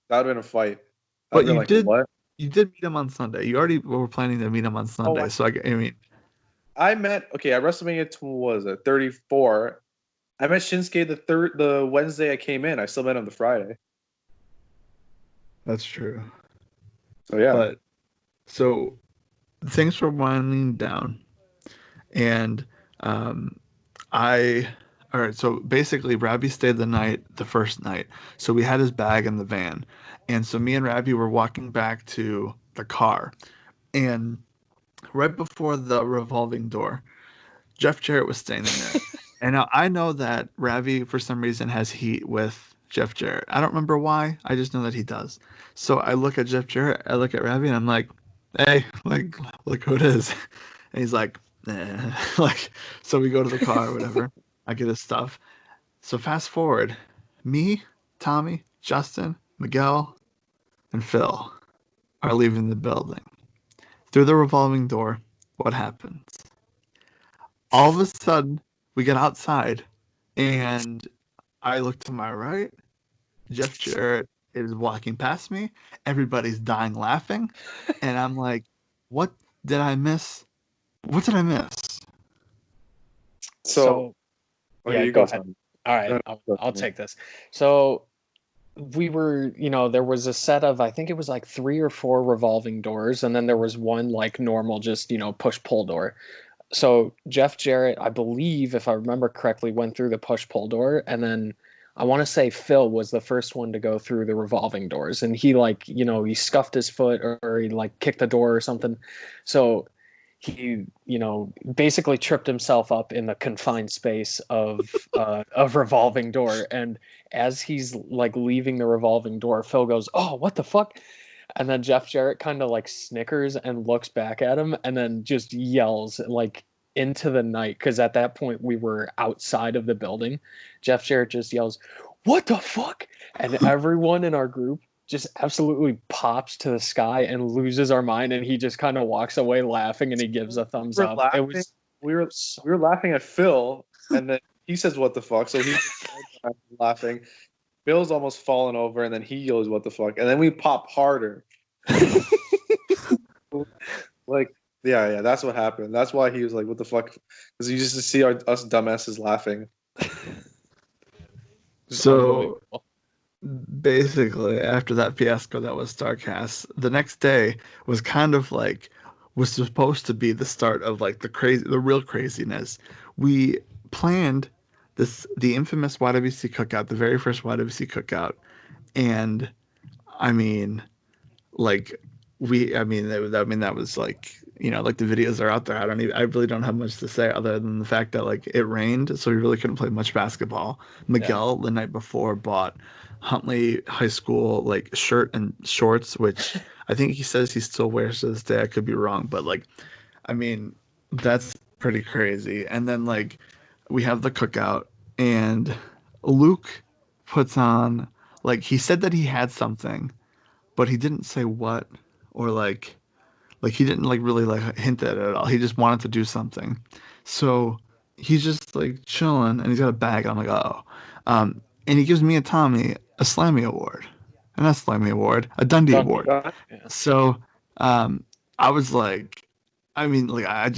that would have been a fight. I'd but been like, what? you did meet him on Sunday. You already were planning to meet him on Oh, Sunday. So I mean, I met at WrestleMania. What was it 34? I met Shinsuke the Wednesday I came in. I still met him the Friday. that's true. So yeah, But so things were winding down, and um, I. All right, so basically, Rabbi stayed the first night. So we had his bag in the van, and so me and Rabbi were walking back to the car, and right before the revolving door, Jeff Jarrett was standing there. And now I know that Ravi, for some reason, has heat with Jeff Jarrett. I don't remember why. I just know that he does. So I look at Jeff Jarrett, I look at Ravi, and I'm like, hey, like, look who it is. And he's like, nah. Like, so we go to the car or whatever. I get his stuff. So fast forward, me, Tommy, Justin, Miguel, and Phil are leaving the building. Through the revolving door, what happens? All of a sudden, we get outside, and I look to my right. Jeff Jarrett is walking past me. Everybody's dying laughing. And I'm like, what did I miss? What did I miss? So, So okay, yeah, you go go, ahead. Tom. All right, No, go, I'll Tom. take this. So we were, there was a set of, I think it was like 3 or 4 revolving doors, and then there was one like normal, just, push pull door. So Jeff Jarrett, I believe, if I remember correctly, went through the push pull door, and then I want to say Phil was the first one to go through the revolving doors, and he like, he scuffed his foot, or he like kicked the door or something. So he, basically tripped himself up in the confined space of revolving door. And as he's like leaving the revolving door, Phil goes, "Oh, what the fuck?" And then Jeff Jarrett kind of like snickers and looks back at him, and then just yells like into the night, because at that point we were outside of the building. Jeff Jarrett just yells, "What the fuck?" And everyone in our group just absolutely pops to the sky and loses our mind, and he just kind of walks away laughing, and he gives a thumbs We were up. It laughing. was We were so, we were laughing at Phil, and then he says, "What the fuck?" So he's laughing. Phil's almost fallen over, and then he yells, "What the fuck?" And then we pop harder. Like, yeah, that's what happened. That's why he was like, "What the fuck?" Because you just see us dumbasses laughing. just So unbelievable. basically, after that fiasco that was Starcast, the next day was kind of like was supposed to be the start of like the real craziness. We planned the infamous YWC cookout, the very first YWC cookout, and I mean, like that was like like the videos are out there. I really don't have much to say other than the fact that like it rained, so we really couldn't play much basketball. Yeah. Miguel the night before bought Huntley High School like shirt and shorts, which I think he says he still wears to this day. I could be wrong, but like I mean that's pretty crazy. And then like we have the cookout, and Luke puts on, like, he said that he had something, but he didn't say what, or like he didn't like really like hint at it at all. He just wanted to do something. So he's just like chilling, and he's got a bag. I'm like, oh, and he gives me and Tommy a Slammy award, and not Slammy award, a Dundee Dundee. award. Yeah. So um, I was like, I mean, like I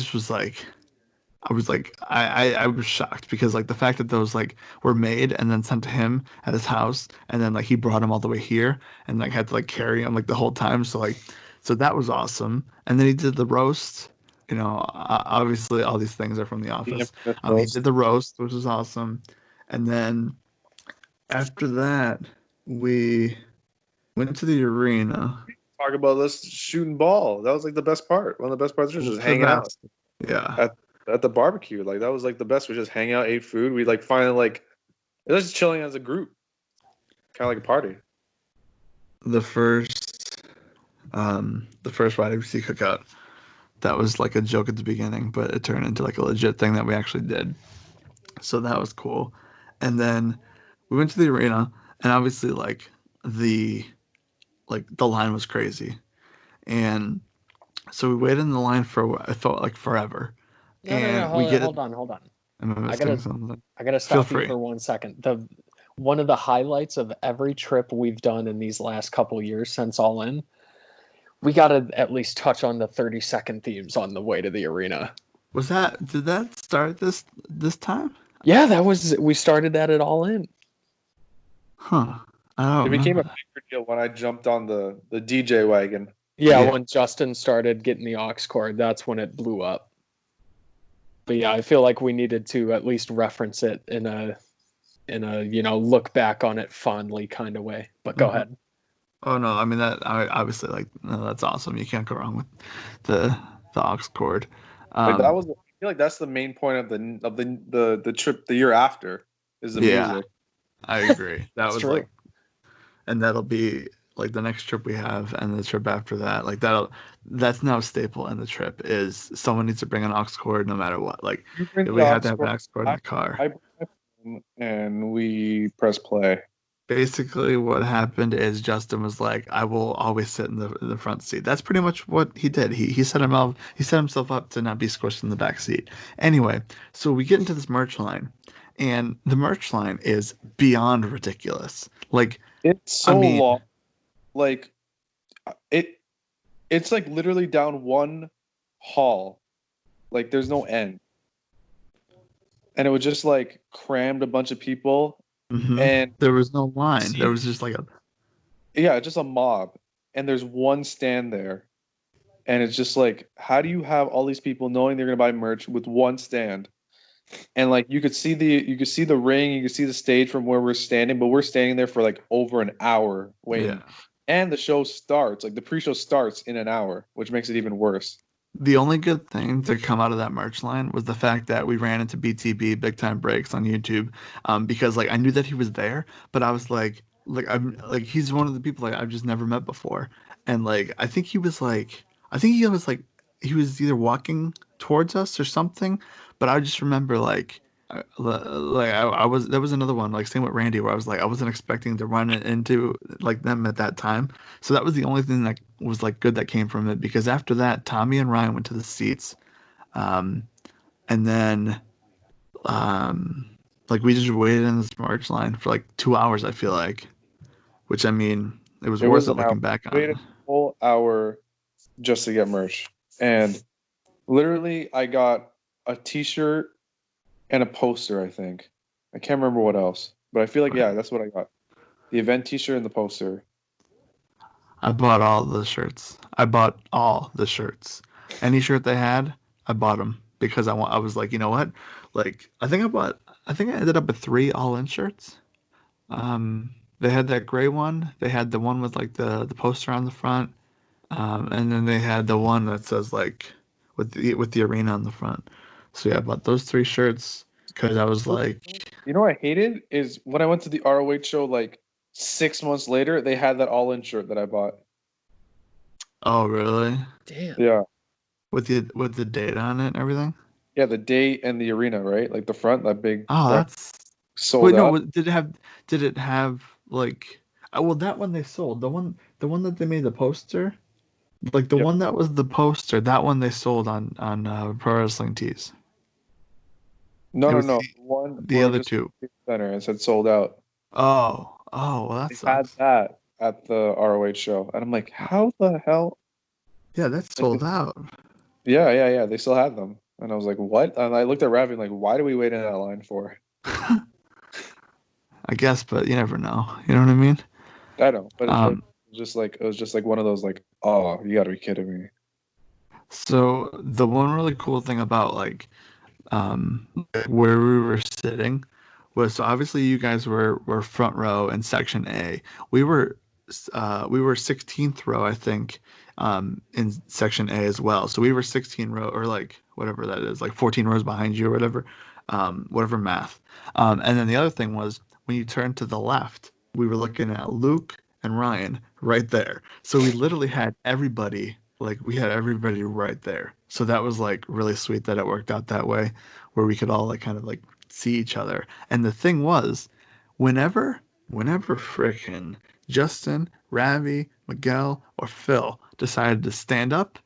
was shocked because like the fact that those like were made and then sent to him at his house, and then like he brought him all the way here and like had to like carry him like the whole time. So that was awesome. And then he did the roast. Obviously all these things are from The The Office. infamous He roast. did the roast, which was awesome. And then after that, we went to the arena. Talk about us shooting ball. That was like the best part. One of the best parts was just The hanging out best. Yeah. at the barbecue. Like that was like the best. We just hang out, ate food. We like finally like it was just chilling as a group, kind of like a party. The first YWC cookout. That was like a joke at the beginning, but it turned into like a legit thing that we actually did. So that was cool. And then we went to the arena, and obviously the the line was crazy. And so we waited in the line for I felt like forever. No. And we get it. Hold on. Am I I missing gotta something? I gotta Feel stop you free. for 1 second. The One of the highlights of every trip we've done in these last couple years since All In, we gotta at least touch on the 30-second themes on the way to the arena. Did that start this time? Yeah, we started that at All In. Huh. I don't It became remember a that. bigger deal when I jumped on the DJ wagon. Yeah, Yeah. when Justin started getting the aux cord, that's when it blew up. But yeah, I feel like we needed to at least reference it in a look back on it fondly kind of way. But go Mhm. ahead. Oh no, I mean that I obviously like no, that's awesome. You can't go wrong with the aux cord. Like that Um, was, I feel like that's the main point of the trip the year after is the yeah, music. I agree. That It's was true. like, and that'll be like the next trip we have, and the trip after that. That's now a staple in the trip is someone needs to bring an aux cord no matter what. Like You bring the we aux had to have an cord, aux cord in I, the car. I bring my phone, and we press play. Basically, what happened is Justin was like, "I will always sit in the front seat." That's pretty much what he did. He set himself up to not be squished in the back seat. Anyway, so we get into this merch line, and the merch line is beyond ridiculous. Like, It's I so mean, long. Like it it's like literally down one hall. Like there's no end. And it was just like crammed a bunch of people and there was no line. There see was just like a yeah, just a mob. And there's one stand there. And it's just like, how do you have all these people knowing they're gonna buy merch with one stand? And like you could see the ring, you could see the stage from where we're standing, but we're standing there for like over an hour yeah. waiting. And the show starts, like the pre-show starts in an hour, which makes it even worse. The only good thing to come out of that merch line was the fact that we ran into BTB Big Time Breaks on YouTube, because like I knew that he was there, but I was like I'm like he's one of the people like I've just never met before, and like I think he was either walking towards us or something, but I just remember I was there was another one like same with Randy where I was like I wasn't expecting to run into like them at that time, so that was the only thing that was like good that came from it because after that, Tommy and Ryan went to the seats, um, and then um, like we just waited in this March line for like 2 hours. I feel like, which I mean, it was It worth was it an hour. looking back We waited on. a whole hour just to get merch. And literally I got a t-shirt and a poster, I think. I can't remember what else. But I feel like Right. yeah, that's what I got. The event t-shirt and the poster. I bought all the shirts. I bought all the shirts. Any shirt they had, I bought them because I was like, you know what? Like, I think I ended up with three all-in shirts. They had that gray one. They had the one with like the poster on the front. And then they had the one that says like with the arena on the front. So yeah, I bought those three shirts because I was like, You know what I hated is when I went to the ROH show like 6 months later, they had that all-in shirt that I bought. oh really? Damn. Yeah. With the date on it and everything. Yeah, the date and the arena, right? Like the front, that big Oh, front that's sold wait no. out. Did it have like? Oh, well, that one they sold. The one that they made the poster, like the Yep. one that was the poster. That one they sold on Pro Wrestling Tees. No, It no, was no. The one the where it other just two. center and said sold out. Oh, well, that They had sucks. that at the ROH show, and I'm like, how the hell? Yeah, that's Like, sold out. yeah, yeah, yeah. They still had them, and I was like, what? And I looked at Ravi like, why do we wait in that line for? I guess, but you never know. You know what I mean? I don't, but Um, it was just like one of those like, oh, you got to be kidding me. so the one really cool thing about where we were sitting was so obviously you guys were front row in section A. We were we were 16th row, I think, in section A as well. So we were 16 row or like whatever that is, like 14 rows behind you or whatever, whatever math. And then the other thing was when you turned to the left, we were looking at Luke and Ryan right there. So we literally had everybody, like we had everybody right there. So that was like really sweet that it worked out that way, where we could all like kind of like see each other. And the thing was, whenever frickin' Justin, Ravi, Miguel, or Phil decided to stand up,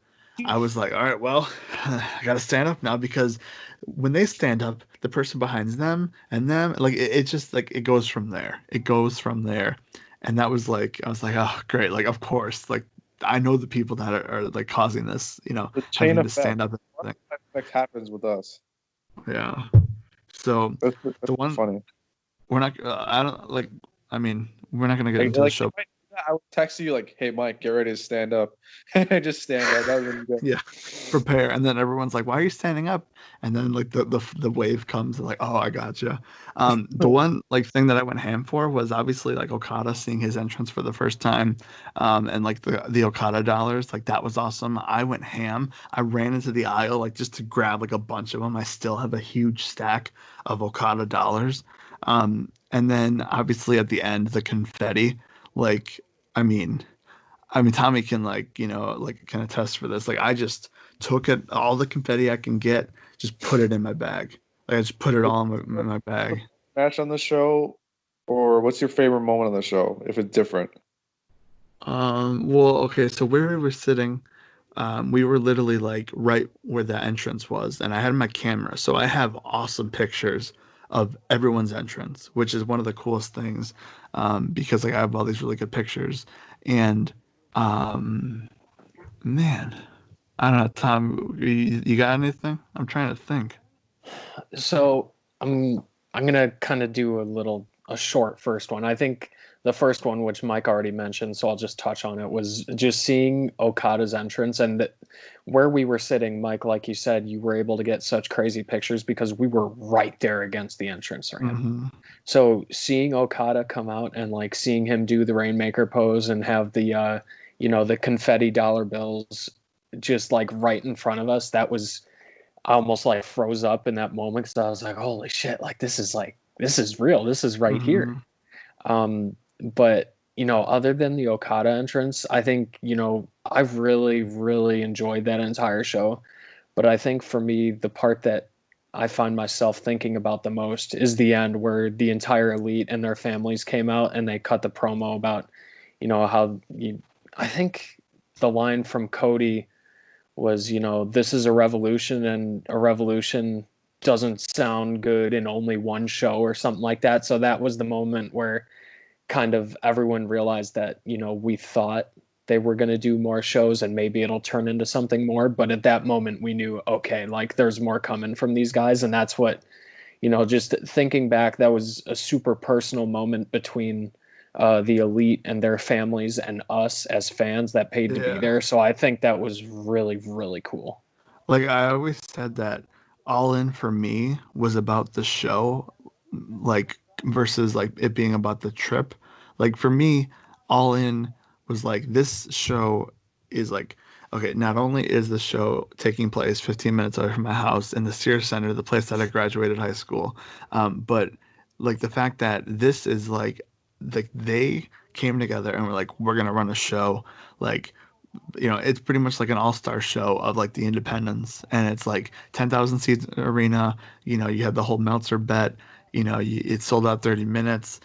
I was like, all right, well, I gotta stand up now because when they stand up, the person behind them, like it just like it goes from there. It goes from there. And that was like I was like, oh great, like of course, like I know the people that are like causing this, The chain having to effect. stand up and What everything. effect happens with us? Yeah. So That's the one funny. we're not I don't like I mean, we're not gonna get into the Like if show. I would text you like, "Hey Mike, get ready to stand up," and I just stand up. That would be good. Yeah, prepare. And then everyone's like, "Why are you standing up?" And then like the wave comes, and like, "Oh, I gotcha." The one like thing that I went ham for was obviously like Okada seeing his entrance for the first time, and like the Okada dollars, like that was awesome. I went ham. I ran into the aisle like just to grab like a bunch of them. I still have a huge stack of Okada dollars. And then obviously at the end the confetti, like I mean. I mean, Tommy can like, like can attest for this. Like I just took it, all the confetti I can get, just put it in my bag. Like I just put it all in my bag. Match on the show. Or what's your favorite moment of the show if it's different? Well, okay, so where we were sitting, we were literally like right where the entrance was, and I had my camera, so I have awesome pictures of everyone's entrance, which is one of the coolest things, because like I have all these really good pictures, and um, man, I don't know, Tom, you got anything? I'm trying to think. So I'm gonna kind of do a short first one. I think the first one, which Mike already mentioned, so I'll just touch on it, was just seeing Okada's entrance and where we were sitting. Mike, like you said, you were able to get such crazy pictures because we were right there against the entrance ramp. Hmm. So seeing Okada come out and like seeing him do the Rainmaker pose and have the the confetti dollar bills just like right in front of us, that was, I almost like froze up in that moment because I was holy shit, like this is real. This is right here. Hmm. But other than the Okada entrance, I think, I've really, really enjoyed that entire show. But I think for me, the part that I find myself thinking about the most is the end where the entire elite and their families came out and they cut the promo about, how I think the line from Cody was, this is a revolution and a revolution doesn't sound good in only one show or something like that. So that was the moment where kind of everyone realized that, we thought they were going to do more shows and maybe it'll turn into something more. But at that moment, we knew, okay, like there's more coming from these guys. And that's what, just thinking back, that was a super personal moment between the elite and their families and us as fans that paid to be Yeah. there. So I think that was really, really cool. Like I always said that All In for me was about the show, like versus like it being about the trip. Like for me, All In was like this show is like okay, not only is the show taking place 15 minutes away from my house in the Sears Center, the place that I graduated high school, but like the fact that this is like they came together and were like, we're gonna run a show like it's pretty much like an all-star show of like the independents, and it's like 10,000 seats arena. You had the whole Meltzer bet. It sold out 30 minutes.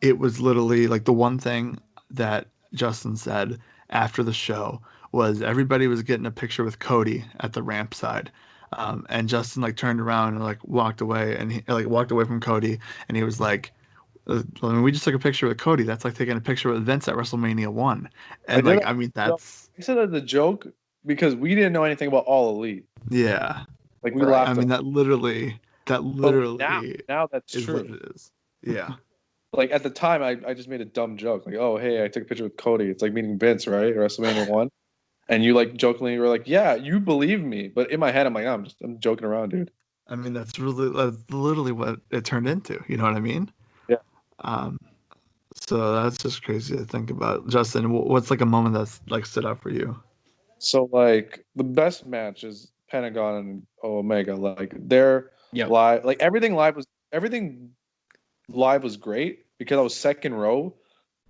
It was literally like the one thing that Justin said after the show was everybody was getting a picture with Cody at the ramp side. And Justin like turned around and like walked away, and he like walked away from Cody, and he was like, I mean, we just took a picture with Cody. That's like taking a picture with Vince at WrestleMania 1. I And did like, that. I mean, No, that's, I said that as a joke because we didn't know anything about All Elite. yeah. Like we Right. I laughed mean, about that it. But like now, literally now that's is what true. it is. Yeah. Like at the time, I just made a dumb joke. Like, oh, hey, I took a picture with Cody. It's like meeting Vince, right? WrestleMania 1. And you like jokingly were like, yeah, you believe me. But in my head, I'm like, I'm joking around, dude. I mean, that's literally what it turned into. You know what I mean? Yeah. Um, so that's just crazy to think about. Justin, what's like a moment that's like stood out for you? So like the best match is Pentagon and Omega. Like their Yep. live, like everything live was great because I was second row.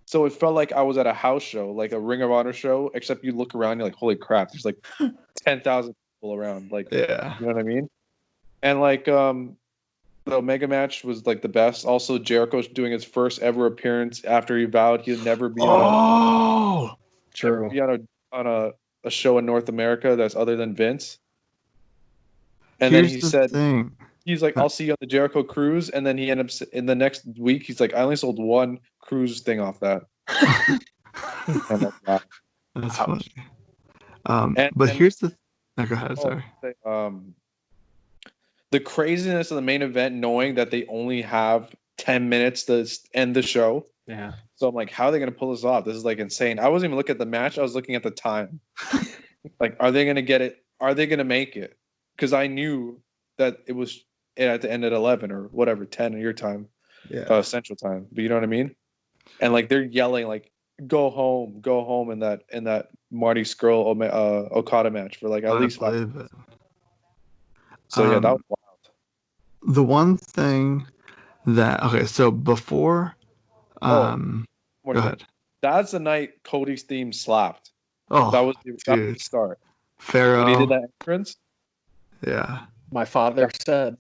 So it felt like I was at a house show, like a Ring of Honor show, except you look around, you're like, holy crap, there's like 10,000 people around. Like, Yeah. you know what I mean? And like the Omega match was like the best. Also, Jericho's doing his first ever appearance after he vowed he'd Oh, never True. be on a show in North America that's other than Vince. And then here's he the said thing. he's like, I'll see you on the Jericho cruise. And then he ended up in the next week, he's like, I only sold one cruise thing off that. And like, wow. That's funny. Ouch. But And here's the. No, go ahead. oh, Sorry. the craziness of the main event, knowing that they only have 10 minutes to end the show. Yeah. So I'm like, how are they going to pull this off? This is like insane. I wasn't even looking at the match. I was looking at the time. Like, are they going to get it? Are they going to make it? Because I knew that it was at the end at 11 or whatever, 10 in your time, Yeah. Central Time. But you know what I mean? And like they're yelling like, go home in that Marty Skrull Okada match for like at I least 5. believe it. So yeah, that was wild. The one thing that okay, so before Oh, um more go thing. ahead. That's the night Cody's theme slapped. That Oh, was the dude. start. When he did Pharaoh. that entrance. Yeah. My father said,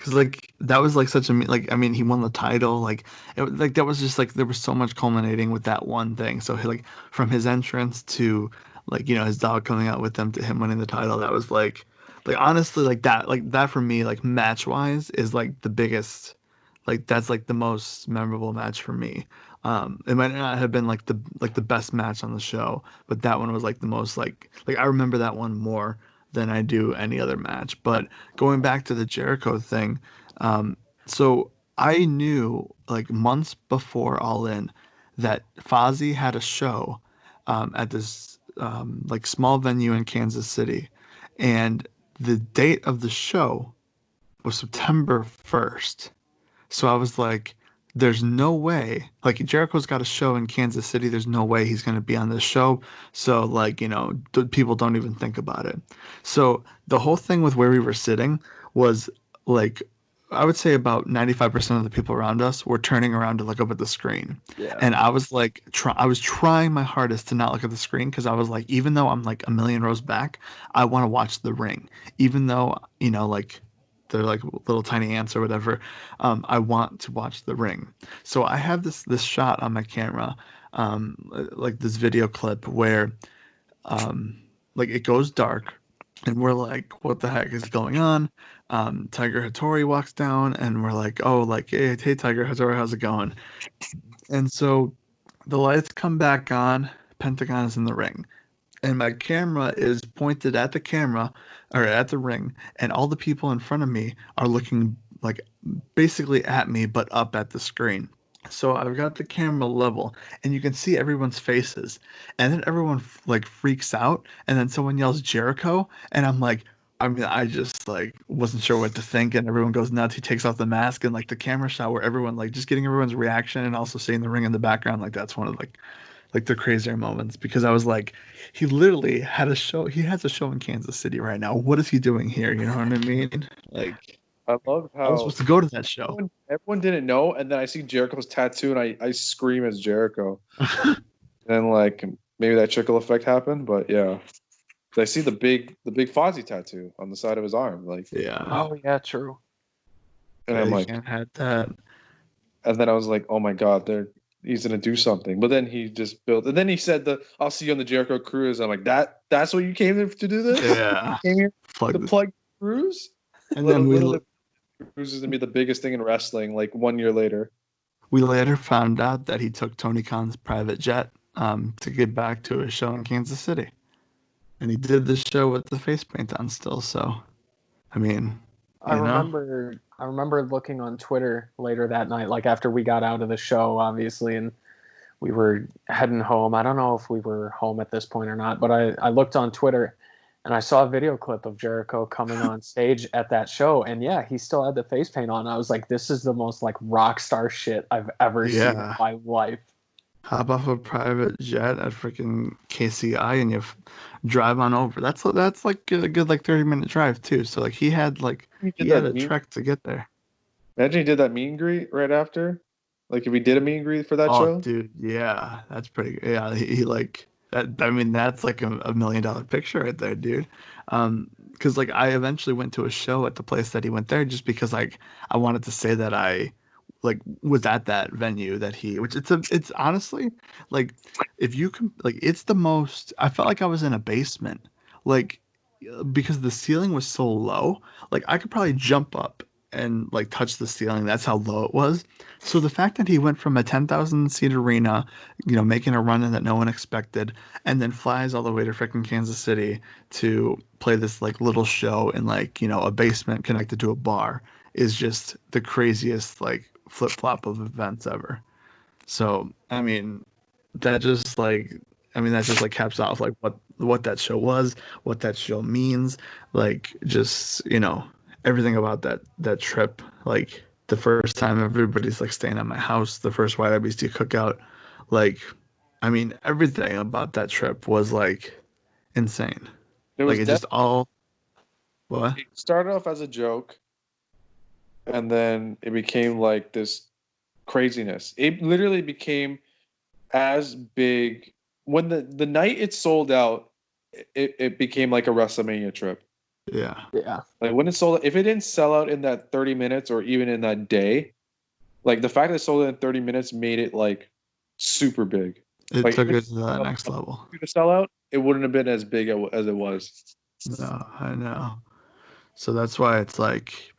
Cause like that was like such a like I mean he won the title like like that was just like there was so much culminating with that one thing. So he, like from his entrance to like his dog coming out with them to him winning the title, that was like honestly like that for me like match wise is like the biggest, like that's like the most memorable match for me. It might not have been like the best match on the show, but that one was like the most like I remember that one more than I do any other match. But going back to the Jericho thing, um, so I knew like months before All In that Fozzy had a show at this like small venue in Kansas City, and the date of the show was September 1st. So I was like, there's no way, like Jericho's got a show in Kansas City. There's no way he's going to be on this show. So like, people don't even think about it. So the whole thing with where we were sitting was like, I would say about 95% of the people around us were turning around to look up at the screen. Yeah. And I was like, I was trying my hardest to not look at the screen because I was like, even though I'm like a million rows back, I want to watch the ring. Even though, like, they're like little tiny ants or whatever. I want to watch the ring. So I have this shot on my camera, like this video clip where like it goes dark, and we're like, what the heck is going on? Tiger Hattori walks down, and we're like, oh, like hey Tiger Hattori, how's it going? And so the lights come back on. Pentagon is in the ring, and my camera is pointed at the camera or at the ring, and all the people in front of me are looking like basically at me but up at the screen. So I've got the camera level and you can see everyone's faces, and then everyone like freaks out, and then someone yells Jericho, and I'm like, I mean, I just like wasn't sure what to think, and everyone goes nuts. He takes off the mask, and like the camera shot where everyone like just getting everyone's reaction and also seeing the ring in the background, like that's one of like the crazier moments, because I was like, he literally had a show. He has a show in Kansas City right now. What is he doing here? You know what I mean? Like, I love I was how supposed to go to that show. everyone didn't know, and then I see Jericho's tattoo, and I scream as Jericho. And like maybe that trickle effect happened, but yeah. I see the big Fozzy tattoo on the side of his arm, like, Yeah, Oh yeah, true. and yeah, I'm you like, can't have that. and then I was like, oh my god, he's gonna do something. But then he just built, and then he said I'll see you on the Jericho cruise. I'm like, that's what you came here to do this? Yeah, Came here to plug this. plug cruise? And then Little did cruise is gonna be the biggest thing in wrestling. Like 1 year later, we later found out that he took Tony Khan's private jet to get back to his show in Kansas City, and he did the show with the face paint on still. So, I mean, I you know, remember I remember looking on Twitter later that night, like after we got out of the show, obviously, and we were heading home. I don't know if we were home at this point or not, but I looked on Twitter and I saw a video clip of Jericho coming on stage at that show. And yeah, he still had the face paint on. I was like, this is the most like rock star shit I've ever seen in yeah. my life. Hop off a private jet at freaking KCI and drive on over. That's like a good like 30-minute drive too. So like he did he had that a meet. trek to get there. Imagine he did that meet and greet right after. Like if he did a meet and greet for that Oh, show. dude, yeah, that's pretty good. Yeah, he like that. I mean, that's like a $1 million picture right there, dude. Because like I eventually went to a show at the place that he went there just because like I wanted to say that I like was at that venue that he, which it's honestly like if you can like it's the most. I felt like I was in a basement, like because the ceiling was so low. Like I could probably jump up and like touch the ceiling. That's how low it was. So the fact that he went from a 10,000 seat arena, making a run in that no one expected, and then flies all the way to freaking Kansas City to play this like little show in like, a basement connected to a bar is just the craziest like flip flop of events ever. So, that just like, that just like caps off like what that show was, what that show means, like just, everything about that trip, like the first time everybody's like staying at my house, the first YWC cookout, like everything about that trip was like insane. There Like was it just all what? it started off as a joke, and then it became like this craziness. It literally became as big when the night it sold out. It became like a WrestleMania trip. Yeah. Yeah. Like when it sold, if it didn't sell out in that 30 minutes or even in that day, like the fact that it sold out in 30 minutes made it like super big. It Like if took it it to that took next level. to sell out, it wouldn't have been as big as it was. No, I know. So that's why it's like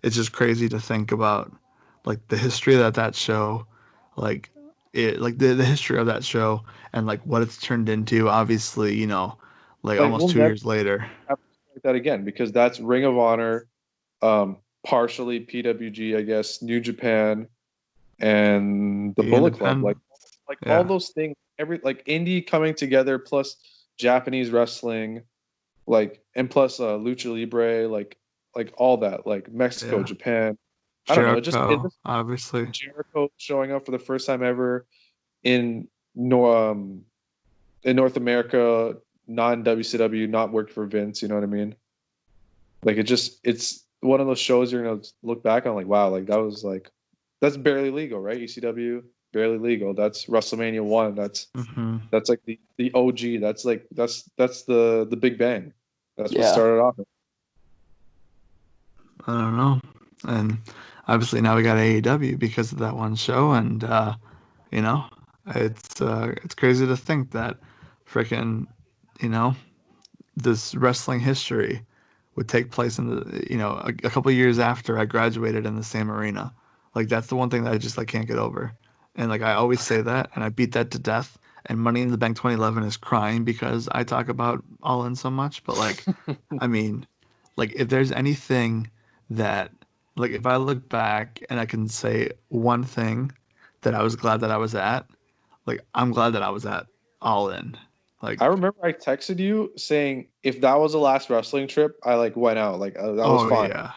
it's just crazy to think about like the history that show like like the history of that show and like what it's turned into obviously, like Like almost we'll 2 never years later. have something like that again because that's Ring of Honor, partially PWG, I guess, New Japan, and the The Bullet Club. independent. Like all Yeah. those things, every like indie coming together plus Japanese wrestling, like and plus Lucha Libre, like all that, like Mexico, Yeah. Japan. I don't know. It Jericho, just obviously. Jericho showing up for the first time ever in in North America, non WCW, not worked for Vince. You know what I mean? Like it's one of those shows you're gonna look back on like wow, like that was like that's barely legal, right? ECW barely legal. That's WrestleMania 1. Hmm. That's like the OG. That's like that's the Big Bang. That's what Yeah. started off. I don't know. And obviously now we got AEW because of that one show and you know, it's crazy to think that freaking, you know, this wrestling history would take place in the a couple of years after I graduated in the same arena. Like that's the one thing that I just like can't get over. And like I always say that and I beat that to death. And Money in the Bank 2011 is crying because I talk about All In so much. But like, I mean, like if there's anything that like if I look back and I can say one thing that I was glad that I was at, like I'm glad that I was at All In. Like, I remember I texted you saying if that was the last wrestling trip, I like went out. Like that was oh fine. yeah,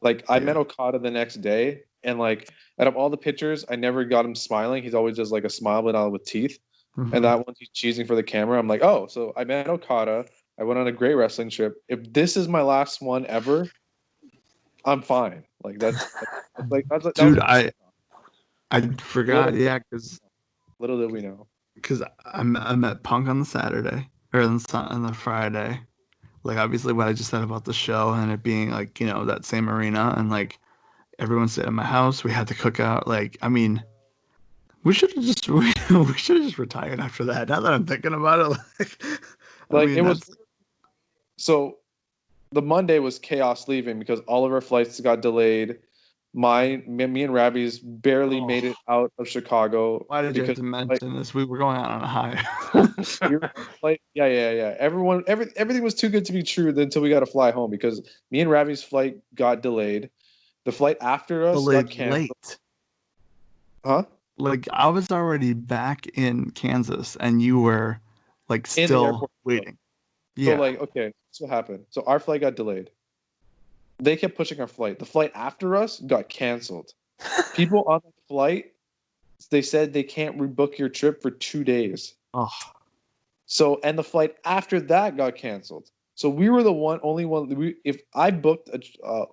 Like I met yeah. Okada the next day, and like out of all the pictures, I never got him smiling. He's always just like a smile, but not with teeth. And Hmm. that one he's cheesing for the camera. I'm like, oh, so I met Okada. I went on a great wrestling trip. If this is my last one ever, I'm fine. Like that was Dude, a mistake. I forgot. Little Yeah, because little did we know. I met Punk on the Saturday or on the Friday. Like obviously what I just said about the show and it being like that same arena and like everyone stayed at my house. We had the cookout. Like I mean, we should have just we should have just retired after that. Now that I'm thinking about it, like I Like mean it was that's so the Monday was chaos leaving because all of our flights got delayed. Me and Ravi's barely oh. made it out of Chicago Why did you have because to like mention this? We were going out on a high. we were like yeah. Everything was too good to be true until we got to fly home because me and Ravi's flight got delayed. The flight after us got Delayed canceled. late. Huh? Like I was already back in Kansas and you were like In the still airport. waiting. So Yeah. like okay, that's what happened. So our flight got delayed. They kept pushing our flight. The flight after us got canceled. People on the flight, they said they can't rebook your trip for 2 days. Oh, So, and the flight after that got canceled. So we were the only one. If I booked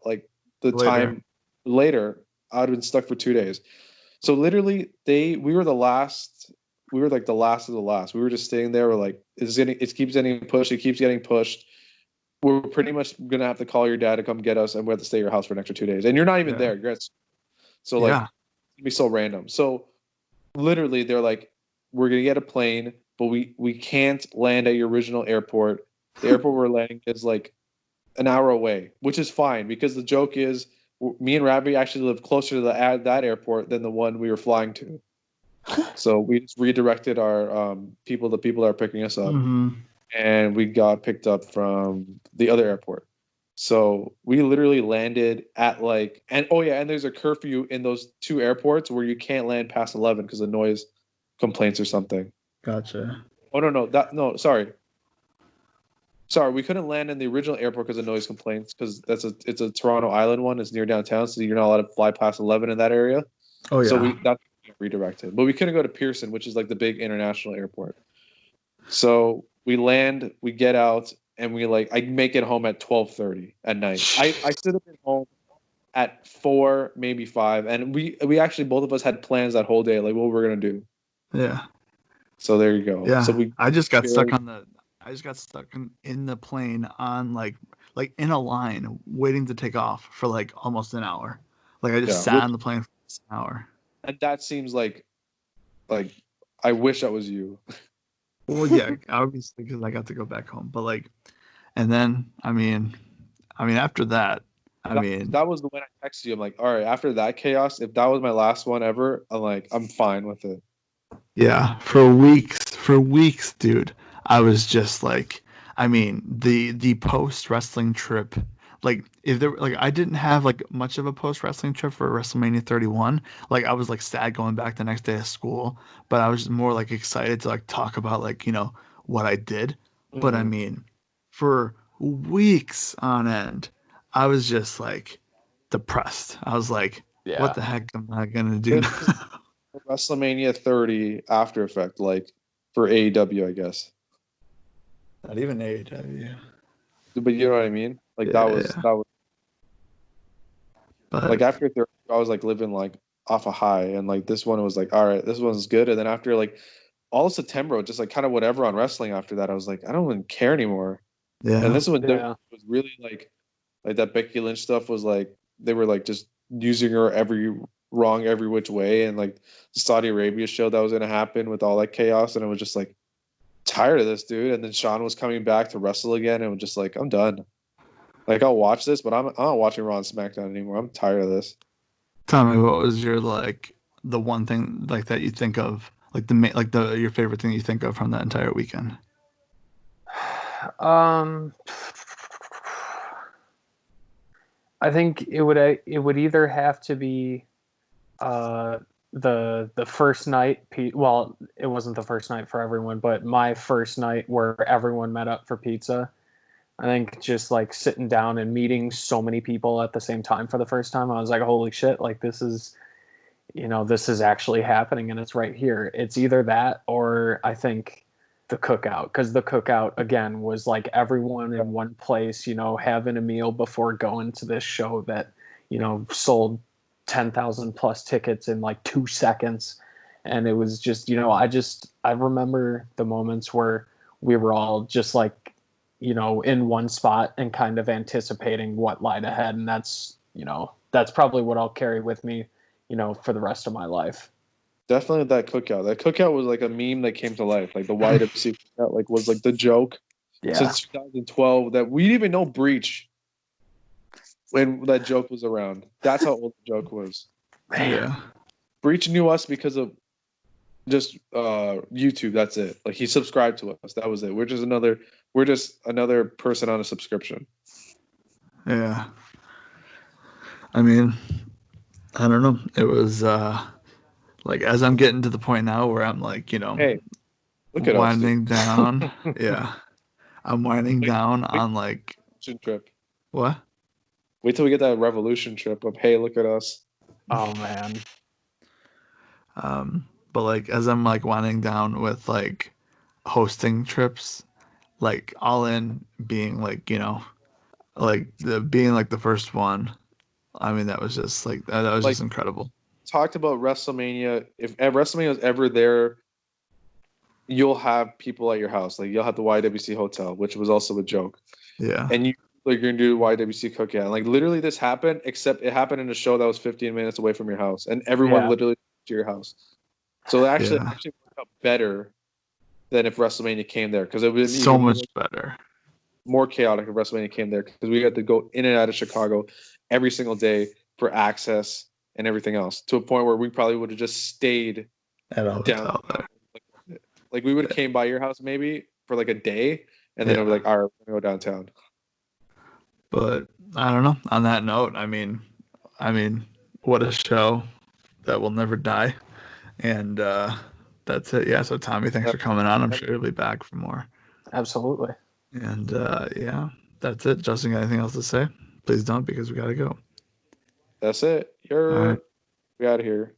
like the later. time later, I'd have been stuck for 2 days. So literally, we were the last. We were like the last of the last. We were just staying there. We're like, it keeps getting pushed. It keeps getting pushed. We're pretty much gonna have to call your dad to come get us, and we have to stay at your house for an extra 2 days. And you're not even Yeah. there. So like, Yeah. it'd be so random. So literally, they're like, we're gonna get a plane, but we can't land at your original airport. The airport we're landing is like an hour away, which is fine because the joke is me and Rabbi actually live closer to that airport than the one we were flying to. So we just redirected our the people that are picking us up, Hmm. and we got picked up from the other airport. So we literally landed at like, and oh yeah, and there's a curfew in those two airports where you can't land past 11 because of noise complaints or something. Gotcha. Oh no, sorry, we couldn't land in the original airport because of noise complaints because it's a Toronto Island one. It's near downtown, so you're not allowed to fly past 11 in that area. Oh So yeah. that's redirected, but we couldn't go to Pearson, which is like the big international airport. So we land, we get out, and I make it home at 12:30 at night. I should have been home at 4, maybe 5, and we actually both of us had plans that whole day, like what we're gonna do. Yeah. So there you go. So Yeah. we I just got stuck barely, on the I just got stuck in the plane on like like in a line waiting to take off for like almost an hour. Like I just Yeah, sat on the plane for an hour. and that seems like I wish that was you. Well, yeah, obviously because I got to go back home, but like, and then after that, I mean, That was the when I texted you. I'm like, all right, after that chaos, if that was my last one ever, I'm fine with it. yeah, for weeks, dude, I was just like, the post wrestling trip, like if there like I didn't have like much of a post wrestling trip for WrestleMania 31. Like I was like sad going back the next day of school, but I was more like excited to like talk about like, what I did. But I Mm. mean, for weeks on end, I was just like depressed. I was like, what Yeah. the heck am I gonna do This now? is WrestleMania 30 after effect, like for AEW, I guess. Not even AEW. But you know what I mean? Like Yeah, yeah. that was like But after 30, I was like living like off a high, and like this one was like, all right, this one's good. And then after like all of September, just like kind of whatever on wrestling after that, I was like, I don't even care anymore. And yeah, this one Yeah. was really like that Becky Lynch stuff was like they were like just using her every which way, and like the Saudi Arabia show that was gonna happen with all that chaos, and it was just like tired of this dude. And then Sean was coming back to wrestle again, and it was just like I'm done. Like I'll watch this, but I'm not watching Raw and SmackDown anymore. I'm tired of this. tell me what was your like the one thing like that you think of like the your favorite thing you think of from that entire weekend? Um, I think it would either have to be uh the first night. Well, it wasn't the first night for everyone, but my first night where everyone met up for pizza. I think just like sitting down and meeting so many people at the same time for the first time, I was like, holy shit! Like this is actually happening and it's right here. It's either that or I think the cookout, because the cookout again was like everyone in one place, having a meal before going to this show that sold 10,000 plus tickets in like 2 seconds. And it was just, I remember the moments where we were all just like, in one spot and kind of anticipating what lied ahead. And that's probably what I'll carry with me, for the rest of my life. Definitely that cookout. That cookout was like a meme that came to life. Like the YWC cookout, like was like the joke Yeah. since 2012 that we didn't even know Breach when that joke was around. That's how old the joke was. Man. Yeah, Breach knew us because of just YouTube. That's it. Like he subscribed to us. That was it. We're just another person on a subscription. yeah. I mean, I don't know. It was like as I'm getting to the point now where I'm like, Hey, look at us, dude. winding down. Yeah, I'm winding Wait, down wait, on like trip. what? Wait till we get that revolution trip of hey, look at us. Oh man. But like as I'm like winding down with like hosting trips, like all in being like, like the being like the first one. I mean, that was just like that was Like just incredible. talked about WrestleMania. If WrestleMania is ever there, you'll have people at your house. Like you'll have the YWC hotel, which was also a joke. Yeah, And you're gonna do YWC cookout. And like literally this happened, except it happened in a show that was 15 minutes away from your house, and everyone Yeah. literally to your house. So it yeah, actually worked out better than if WrestleMania came there, because it would have so even much better. more chaotic if WrestleMania came there, because we had to go in and out of Chicago every single day for access and everything else, to a point where we probably would have just stayed At a downtown. hotel there. Like we would have came by your house maybe for like a day, and then it would be Yeah, like, all right, we're gonna go downtown. but I don't know. On that note, what a show that will never die. And that's it. Yeah. So Tommy, thanks for coming on. I'm sure you'll be back for more. Absolutely. And yeah, that's it. Justin, got anything else to say? Please don't, because we gotta go. That's it. All right. We out of here.